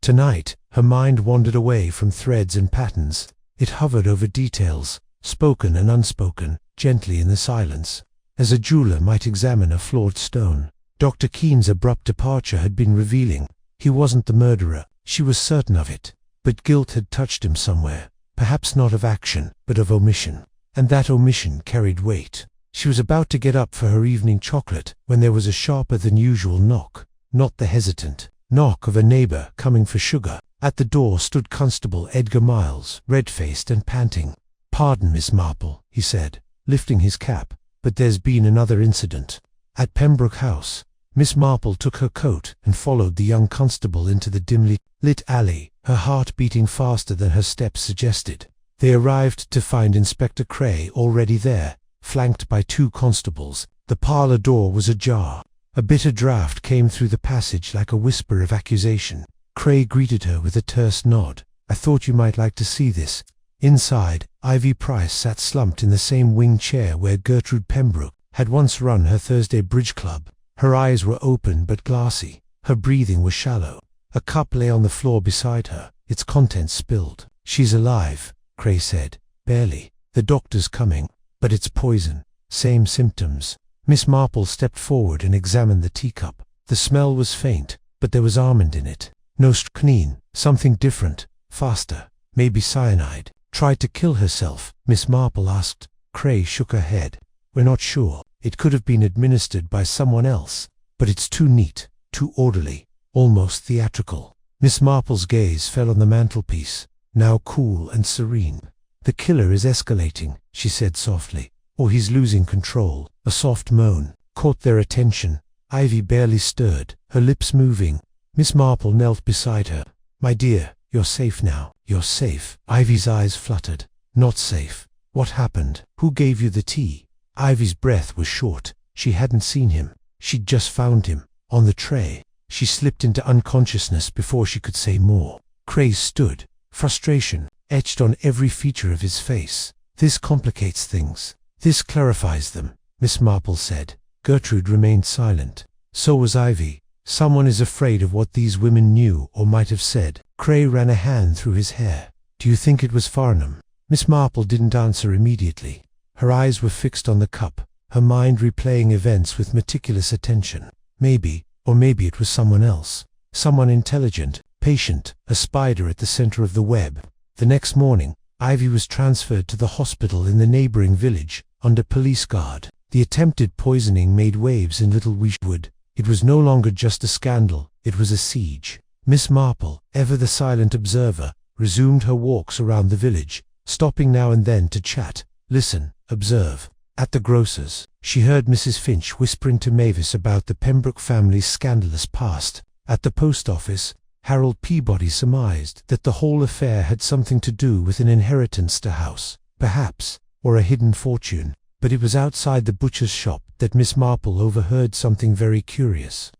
Tonight, her mind wandered away from threads and patterns. It hovered over details, spoken and unspoken, gently in the silence, as a jeweler might examine a flawed stone. Dr. Keene's abrupt departure had been revealing. He wasn't the murderer, she was certain of it, but guilt had touched him somewhere, perhaps not of action, but of omission, and that omission carried weight. She was about to get up for her evening chocolate when there was a sharper than usual knock, not the hesitant knock of a neighbor coming for sugar. At the door stood Constable Edgar Miles, red-faced and panting. "Pardon, Miss Marple," he said, lifting his cap, "but there's been another incident." At Pembroke House, Miss Marple took her coat and followed the young constable into the dimly lit alley, her heart beating faster than her steps suggested. They arrived to find Inspector Cray already there, flanked by 2 constables. The parlour door was ajar. A bitter draught came through the passage like a whisper of accusation. Cray greeted her with a terse nod. "I thought you might like to see this." Inside, Ivy Price sat slumped in the same wing chair where Gertrude Pembroke had once run her Thursday bridge club. Her eyes were open but glassy. Her breathing was shallow. A cup lay on the floor beside her, its contents spilled. "She's alive," Cray said. "Barely. The doctor's coming. But it's poison. Same symptoms." Miss Marple stepped forward and examined the teacup. The smell was faint, but there was almond in it. No strychnine, something different, faster, maybe cyanide. "Tried to kill herself?" Miss Marple asked. Cray shook her head. "We're not sure. It could have been administered by someone else, but it's too neat, too orderly, almost theatrical." Miss Marple's gaze fell on the mantelpiece, now cool and serene. "The killer is escalating," she said softly, "or he's losing control." A soft moan caught their attention. Ivy barely stirred, her lips moving. Miss Marple knelt beside her. "My dear, you're safe now. You're safe." Ivy's eyes fluttered. "Not safe. What happened? Who gave you the tea?" Ivy's breath was short. She hadn't seen him. She'd just found him, on the tray. She slipped into unconsciousness before she could say more. Cray stood, frustration etched on every feature of his face. "This complicates things. This clarifies them," Miss Marple said. Gertrude remained silent. So was Ivy. "Someone is afraid of what these women knew or might have said." Cray ran a hand through his hair. "Do you think it was Farnham?" Miss Marple didn't answer immediately. Her eyes were fixed on the cup, her mind replaying events with meticulous attention. Maybe, or maybe it was someone else. Someone intelligent, patient, a spider at the center of the web. The next morning, Ivy was transferred to the hospital in the neighboring village, under police guard. The attempted poisoning made waves in Little Wishwood. It was no longer just a scandal, it was a siege. Miss Marple, ever the silent observer, resumed her walks around the village, stopping now and then to chat, listen, observe. At the grocer's, she heard Mrs. Finch whispering to Mavis about the Pembroke family's scandalous past. At the post office, Harold Peabody surmised that the whole affair had something to do with an inheritance to house, perhaps, or a hidden fortune. But it was outside the butcher's shop that Miss Marple overheard something very curious.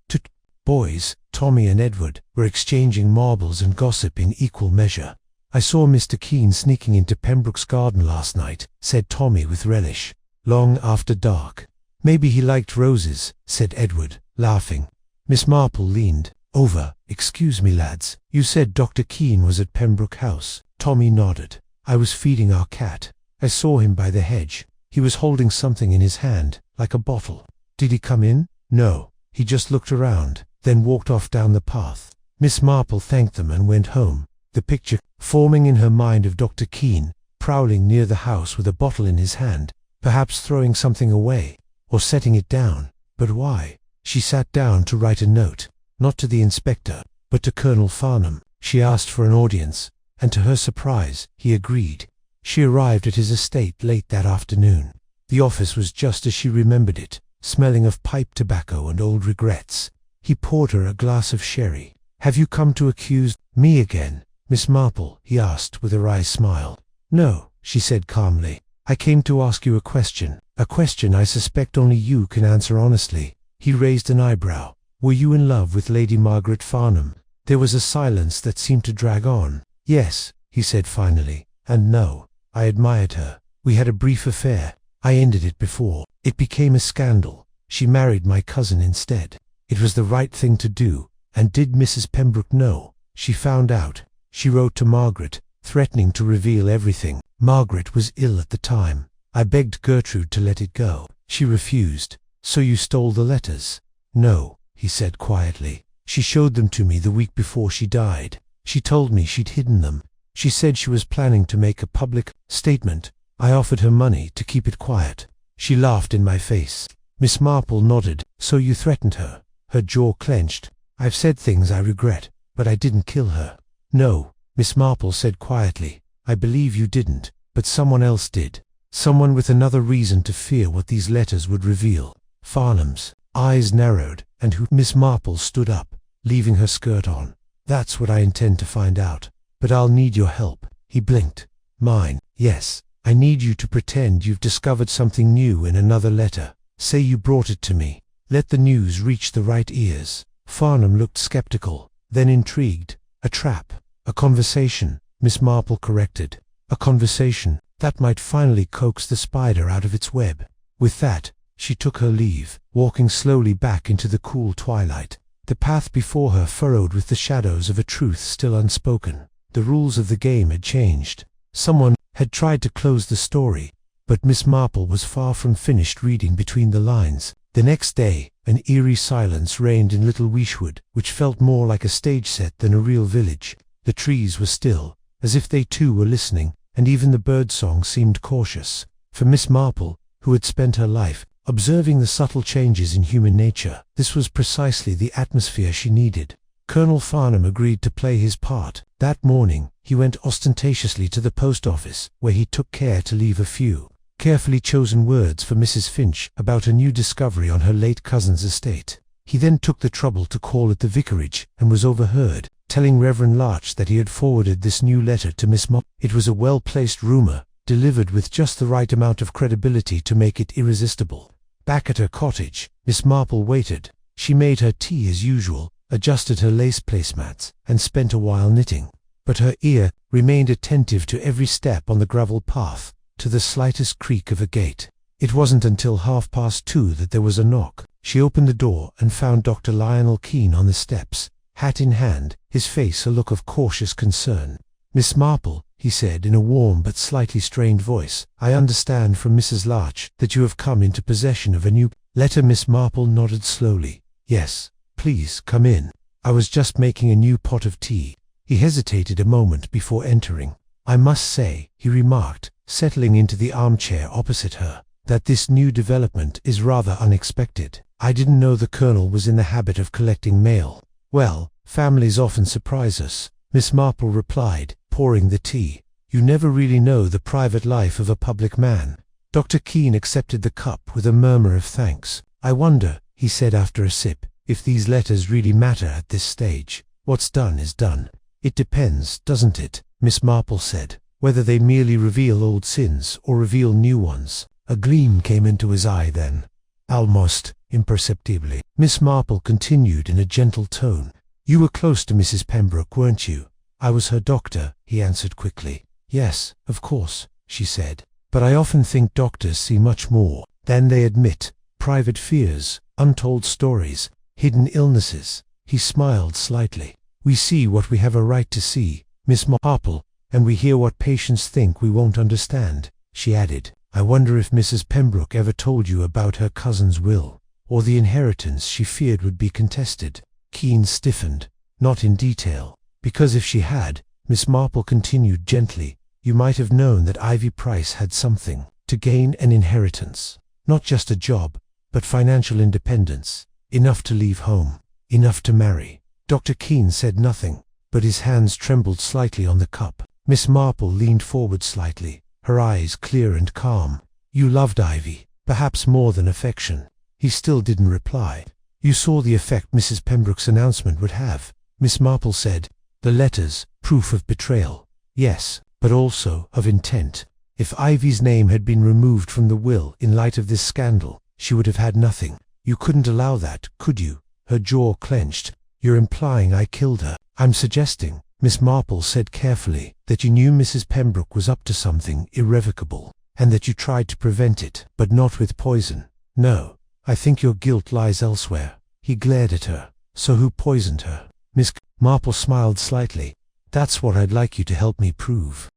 Boys, Tommy and Edward, were exchanging marbles and gossip in equal measure. I saw Mr. Keene sneaking into Pembroke's garden last night, said Tommy with relish. Long after dark. Maybe he liked roses, said Edward, laughing. Miss Marple leaned over. Excuse me, lads, you said Dr. Keene was at Pembroke House? Tommy nodded. I was feeding our cat. I saw him by the hedge. He was holding something in his hand, like a bottle. Did he come in? No. He just looked around, then walked off down the path. Miss Marple thanked them and went home, the picture forming in her mind of Dr. Keene, prowling near the house with a bottle in his hand, perhaps throwing something away, or setting it down. But why? She sat down to write a note, not to the inspector, but to Colonel Farnham. She asked for an audience, and to her surprise, he agreed. She arrived at his estate late that afternoon. The office was just as she remembered it, smelling of pipe tobacco and old regrets. He poured her a glass of sherry. Have you come to accuse me again, Miss Marple? He asked with a wry smile. No, she said calmly. I came to ask you a question I suspect only you can answer honestly. He raised an eyebrow. Were you in love with Lady Margaret Farnham? There was a silence that seemed to drag on. Yes, he said finally, and no, I admired her. We had a brief affair. I ended it before it became a scandal. She married my cousin instead. It was the right thing to do. And did Mrs. Pembroke know? She found out. She wrote to Margaret, threatening to reveal everything. Margaret was ill at the time. I begged Gertrude to let it go. She refused. So you stole the letters? No, he said quietly. She showed them to me the week before she died. She told me she'd hidden them. She said she was planning to make a public statement. I offered her money to keep it quiet. She laughed in my face. Miss Marple nodded. So you threatened her? Her jaw clenched. I've said things I regret, but I didn't kill her. No, Miss Marple said quietly. I believe you didn't, but someone else did. Someone with another reason to fear what these letters would reveal. Farnham's eyes narrowed, and who? Miss Marple stood up, leaving her skirt on. That's what I intend to find out. But I'll need your help. He blinked. Mine, yes. I need you to pretend you've discovered something new in another letter. Say you brought it to me. Let the news reach the right ears. Farnham looked skeptical, then intrigued. A trap. A conversation, Miss Marple corrected. A conversation that might finally coax the spider out of its web. With that, she took her leave, walking slowly back into the cool twilight. The path before her furrowed with the shadows of a truth still unspoken. The rules of the game had changed. Someone had tried to close the story, but Miss Marple was far from finished reading between the lines. The next day, an eerie silence reigned in Little Weeshwood, which felt more like a stage set than a real village. The trees were still, as if they too were listening, and even the birdsong seemed cautious. For Miss Marple, who had spent her life observing the subtle changes in human nature, this was precisely the atmosphere she needed. Colonel Farnham agreed to play his part. That morning, he went ostentatiously to the post office, where he took care to leave a few carefully chosen words for Mrs. Finch about a new discovery on her late cousin's estate. He then took the trouble to call at the vicarage, and was overheard telling Reverend Larch that he had forwarded this new letter to Miss Marple. It was a well-placed rumour, delivered with just the right amount of credibility to make it irresistible. Back at her cottage, Miss Marple waited. She made her tea as usual, adjusted her lace placemats, and spent a while knitting. But her ear remained attentive to every step on the gravel path, to the slightest creak of a gate. It wasn't until 2:30 that there was a knock. She opened the door and found Dr. Lionel Keene on the steps, hat in hand, his face a look of cautious concern. Miss Marple, he said in a warm but slightly strained voice, I understand from Mrs. Larch that you have come into possession of a new letter. Miss Marple nodded slowly. Yes, please come in. I was just making a new pot of tea. He hesitated a moment before entering. I must say, he remarked, settling into the armchair opposite her, that this new development is rather unexpected. I didn't know the Colonel was in the habit of collecting mail. Well, families often surprise us, Miss Marple replied, pouring the tea. You never really know the private life of a public man. Dr. Keene accepted the cup with a murmur of thanks. I wonder, he said after a sip, if these letters really matter at this stage. What's done is done. It depends, doesn't it? Miss Marple said, whether they merely reveal old sins or reveal new ones. A gleam came into his eye then. Almost imperceptibly. Miss Marple continued in a gentle tone. You were close to Mrs. Pembroke, weren't you? I was her doctor, he answered quickly. Yes, of course, she said. But I often think doctors see much more than they admit. Private fears, untold stories, hidden illnesses. He smiled slightly. We see what we have a right to see, Miss Marple, and we hear what patients think we won't understand, she added. I wonder if Mrs. Pembroke ever told you about her cousin's will, or the inheritance she feared would be contested. Keene stiffened. Not in detail. Because if she had, Miss Marple continued gently, you might have known that Ivy Price had something to gain, an inheritance. Not just a job, but financial independence. Enough to leave home. Enough to marry. Dr. Keene said nothing, but his hands trembled slightly on the cup. Miss Marple leaned forward slightly, her eyes clear and calm. You loved Ivy, perhaps more than affection. He still didn't reply. You saw the effect Mrs. Pembroke's announcement would have, Miss Marple said. The letters, proof of betrayal. Yes, but also of intent. If Ivy's name had been removed from the will in light of this scandal, she would have had nothing. You couldn't allow that, could you? Her jaw clenched. You're implying I killed her. I'm suggesting, Miss Marple said carefully, that you knew Mrs. Pembroke was up to something irrevocable, and that you tried to prevent it, but not with poison. No, I think your guilt lies elsewhere. He glared at her. So who poisoned her? Miss Marple smiled slightly. That's what I'd like you to help me prove.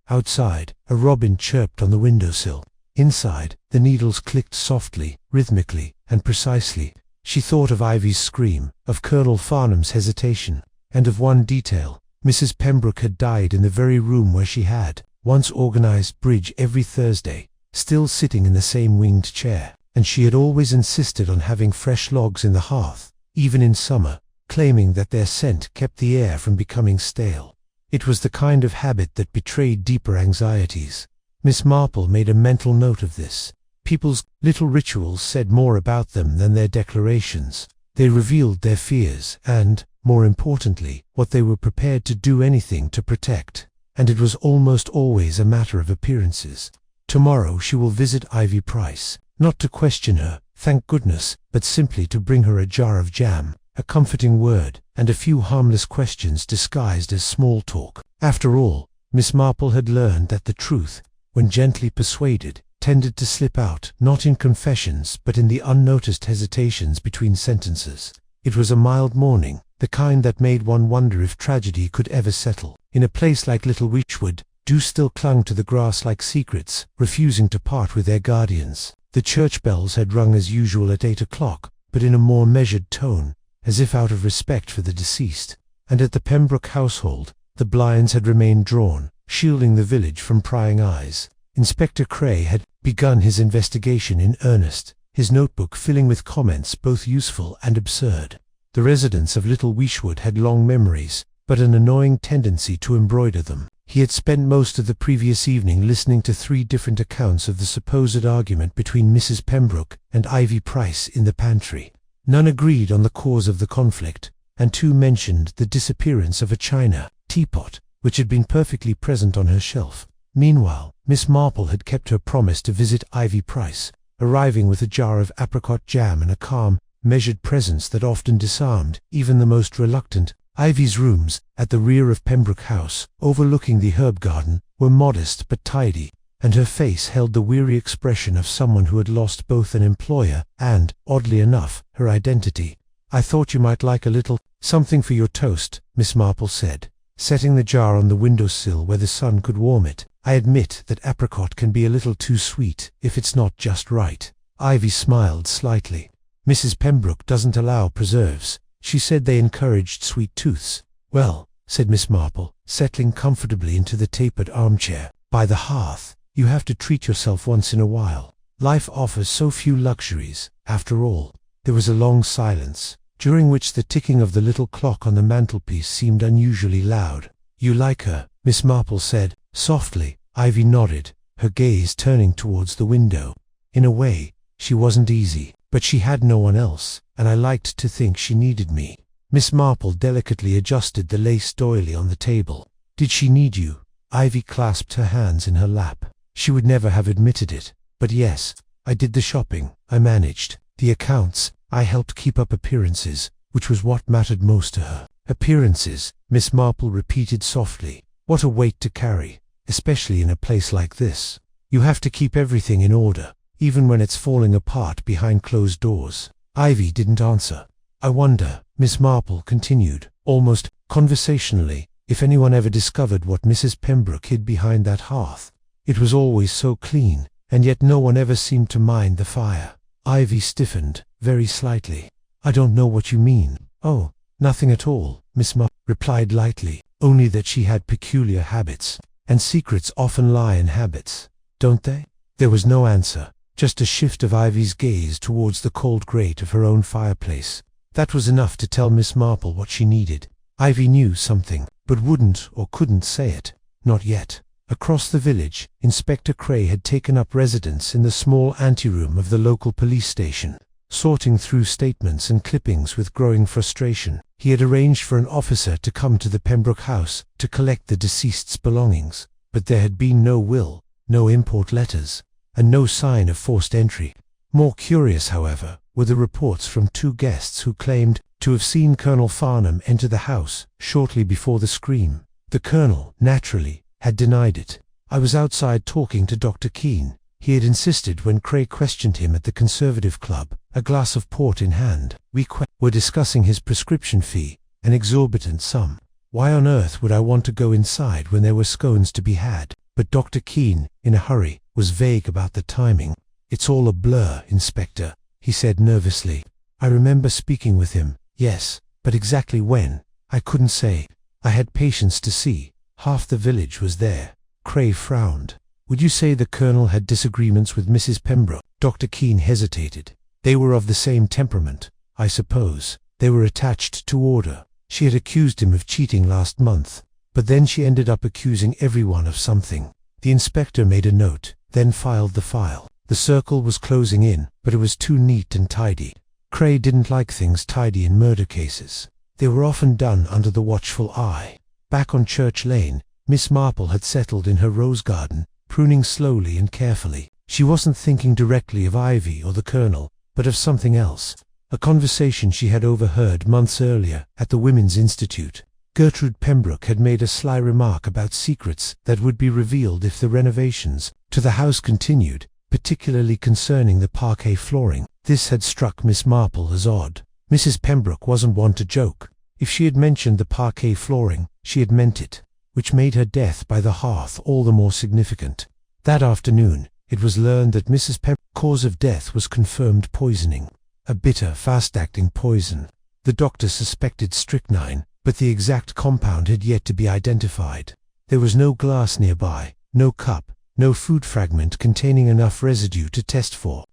Outside, a robin chirped on the windowsill. Inside, the needles clicked softly, rhythmically, and precisely. She thought of Ivy's scream, of Colonel Farnham's hesitation, and of one detail. Mrs. Pembroke had died in the very room where she had once organized bridge every Thursday, still sitting in the same winged chair, and she had always insisted on having fresh logs in the hearth, even in summer, claiming that their scent kept the air from becoming stale. It was the kind of habit that betrayed deeper anxieties. Miss Marple made a mental note of this. People's little rituals said more about them than their declarations. They revealed their fears and, more importantly, what they were prepared to do anything to protect. And it was almost always a matter of appearances. Tomorrow she will visit Ivy Price, not to question her, thank goodness, but simply to bring her a jar of jam, a comforting word, and a few harmless questions disguised as small talk. After all, Miss Marple had learned that the truth, when gently persuaded, tended to slip out, not in confessions but in the unnoticed hesitations between sentences. It was a mild morning, the kind that made one wonder if tragedy could ever settle. In a place like Little Wychwood, dew still clung to the grass like secrets, refusing to part with their guardians. The church bells had rung as usual at 8 o'clock, but in a more measured tone, as if out of respect for the deceased. And at the Pembroke household, the blinds had remained drawn, shielding the village from prying eyes. Inspector Cray had begun his investigation in earnest, his notebook filling with comments both useful and absurd. The residents of Little Wychwood had long memories, but an annoying tendency to embroider them. He had spent most of the previous evening listening to 3 different accounts of the supposed argument between Mrs. Pembroke and Ivy Price in the pantry. None agreed on the cause of the conflict, and 2 mentioned the disappearance of a china teapot, which had been perfectly present on her shelf. Meanwhile, Miss Marple had kept her promise to visit Ivy Price, arriving with a jar of apricot jam and a calm, measured presence that often disarmed even the most reluctant. Ivy's rooms, at the rear of Pembroke House, overlooking the herb garden, were modest but tidy, and her face held the weary expression of someone who had lost both an employer and, oddly enough, her identity. I thought you might like a little something for your toast, Miss Marple said, setting the jar on the windowsill where the sun could warm it. I admit that apricot can be a little too sweet if it's not just right. Ivy smiled slightly. Mrs. Pembroke doesn't allow preserves. She said they encouraged sweet tooths. Well, said Miss Marple, settling comfortably into the tapered armchair by the hearth, you have to treat yourself once in a while. Life offers so few luxuries, after all. There was a long silence, during which the ticking of the little clock on the mantelpiece seemed unusually loud. You like her, Miss Marple said, softly. Ivy nodded, her gaze turning towards the window. In a way, she wasn't easy, but she had no one else, and I liked to think she needed me. Miss Marple delicately adjusted the lace doily on the table. Did she need you? Ivy clasped her hands in her lap. She would never have admitted it, but yes, I did the shopping, I managed the accounts, I helped keep up appearances, which was what mattered most to her. Appearances, Miss Marple repeated softly. What a weight to carry, especially in a place like this. You have to keep everything in order, even when it's falling apart behind closed doors. Ivy didn't answer. I wonder, Miss Marple continued, almost conversationally, if anyone ever discovered what Mrs. Pembroke hid behind that hearth. It was always so clean, and yet no one ever seemed to mind the fire. Ivy stiffened, very slightly. I don't know what you mean. Oh, nothing at all, Miss Marple replied lightly, only that she had peculiar habits, and secrets often lie in habits, don't they? There was no answer, just a shift of Ivy's gaze towards the cold grate of her own fireplace. That was enough to tell Miss Marple what she needed. Ivy knew something, but wouldn't or couldn't say it. Not yet. Across the village, Inspector Cray had taken up residence in the small anteroom of the local police station. Sorting through statements and clippings with growing frustration, he had arranged for an officer to come to the Pembroke house to collect the deceased's belongings, but there had been no will, no import letters, and no sign of forced entry. More curious, however, were the reports from 2 guests who claimed to have seen Colonel Farnham enter the house shortly before the scream. The colonel, naturally, had denied it. I was outside talking to Dr. Keane, he had insisted when Cray questioned him at the Conservative Club, a glass of port in hand. We were discussing his prescription fee, an exorbitant sum. Why on earth would I want to go inside when there were scones to be had? But Dr. Keane, in a hurry, was vague about the timing. It's all a blur, Inspector, he said nervously. I remember speaking with him, yes, but exactly when, I couldn't say. I had patience to see. Half the village was there. Cray frowned. Would you say the colonel had disagreements with Mrs. Pembroke? Dr. Keane hesitated. They were of the same temperament, I suppose. They were attached to order. She had accused him of cheating last month, but then she ended up accusing everyone of something. The inspector made a note, then filed the file. The circle was closing in, but it was too neat and tidy. Cray didn't like things tidy in murder cases. They were often done under the watchful eye. Back on Church Lane, Miss Marple had settled in her rose garden, pruning slowly and carefully. She wasn't thinking directly of Ivy or the colonel, but of something else. A conversation she had overheard months earlier at the Women's Institute. Gertrude Pembroke had made a sly remark about secrets that would be revealed if the renovations to the house continued, particularly concerning the parquet flooring. This had struck Miss Marple as odd. Mrs. Pembroke wasn't one to joke. If she had mentioned the parquet flooring, she had meant it, which made her death by the hearth all the more significant. That afternoon, it was learned that Mrs. Pembroke's cause of death was confirmed poisoning. A bitter, fast-acting poison. The doctor suspected strychnine, but the exact compound had yet to be identified. There was no glass nearby, no cup, no food fragment containing enough residue to test for.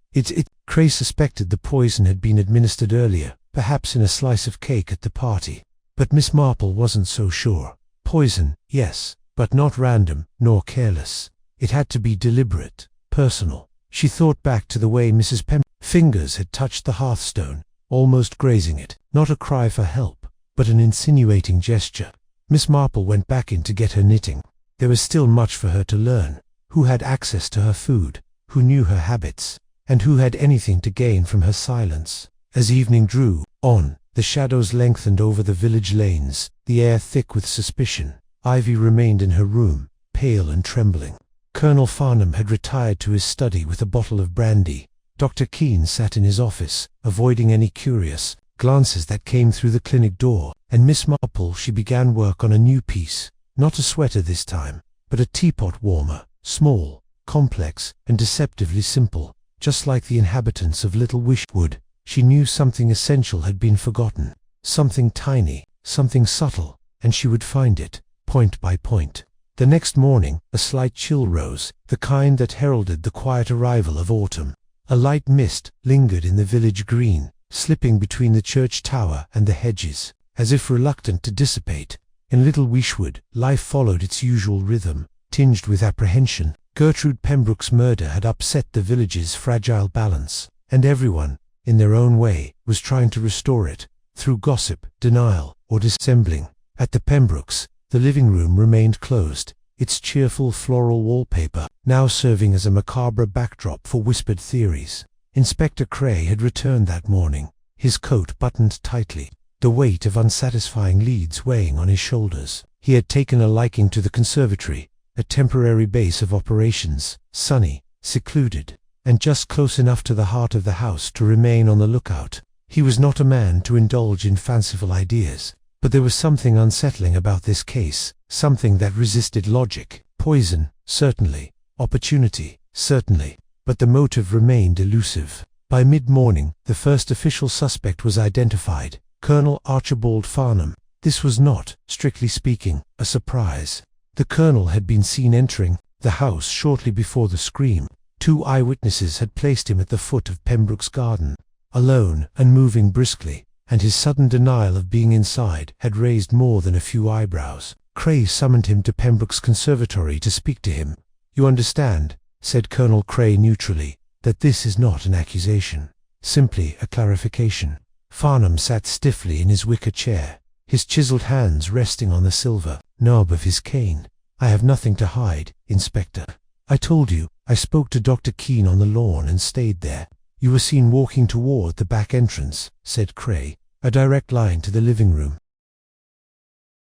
Cray suspected the poison had been administered earlier, perhaps in a slice of cake at the party. But Miss Marple wasn't so sure. Poison, yes, but not random, nor careless. It had to be deliberate, personal. She thought back to the way Mrs. Pembroke's fingers had touched the hearthstone, almost grazing it. Not a cry for help, but an insinuating gesture. Miss Marple went back in to get her knitting. There was still much for her to learn. Who had access to her food? Who knew her habits? And who had anything to gain from her silence? As evening drew on, the shadows lengthened over the village lanes, the air thick with suspicion. Ivy remained in her room, pale and trembling. Colonel Farnham had retired to his study with a bottle of brandy. Dr. Keane sat in his office, avoiding any curious glances that came through the clinic door, and Miss Marple, she began work on a new piece. Not a sweater this time, but a teapot warmer, small, complex, and deceptively simple. Just like the inhabitants of Little Wishwood, she knew something essential had been forgotten. Something tiny, something subtle, and she would find it, point by point. The next morning, a slight chill rose, the kind that heralded the quiet arrival of autumn. A light mist lingered in the village green, slipping between the church tower and the hedges, as if reluctant to dissipate. In Little Wishwood, life followed its usual rhythm, tinged with apprehension. Gertrude Pembroke's murder had upset the village's fragile balance, and everyone, in their own way, was trying to restore it, through gossip, denial, or dissembling. At the Pembrokes, the living room remained closed, its cheerful floral wallpaper now serving as a macabre backdrop for whispered theories. Inspector Cray had returned that morning, his coat buttoned tightly. the weight of unsatisfying leads weighing on his shoulders. He had taken a liking to the conservatory, a temporary base of operations, sunny, secluded, and just close enough to the heart of the house to remain on the lookout. He was not a man to indulge in fanciful ideas, but there was something unsettling about this case, something that resisted logic. Poison, certainly. Opportunity, certainly. But the motive remained elusive. By mid-morning, the first official suspect was identified, Colonel Archibald Farnham. This was not, strictly speaking, a surprise. The colonel had been seen entering the house shortly before the scream. 2 eyewitnesses had placed him at the foot of Pembroke's garden, alone and moving briskly, and his sudden denial of being inside had raised more than a few eyebrows. Cray summoned him to Pembroke's conservatory to speak to him. "You understand," said Colonel Cray neutrally, "that this is not an accusation, simply a clarification." Farnham sat stiffly in his wicker chair, his chiseled hands resting on the silver knob of his cane. "I have nothing to hide, Inspector. I told you, I spoke to Dr. Keene on the lawn and stayed there." "You were seen walking toward the back entrance," said Cray. "A direct line to the living room."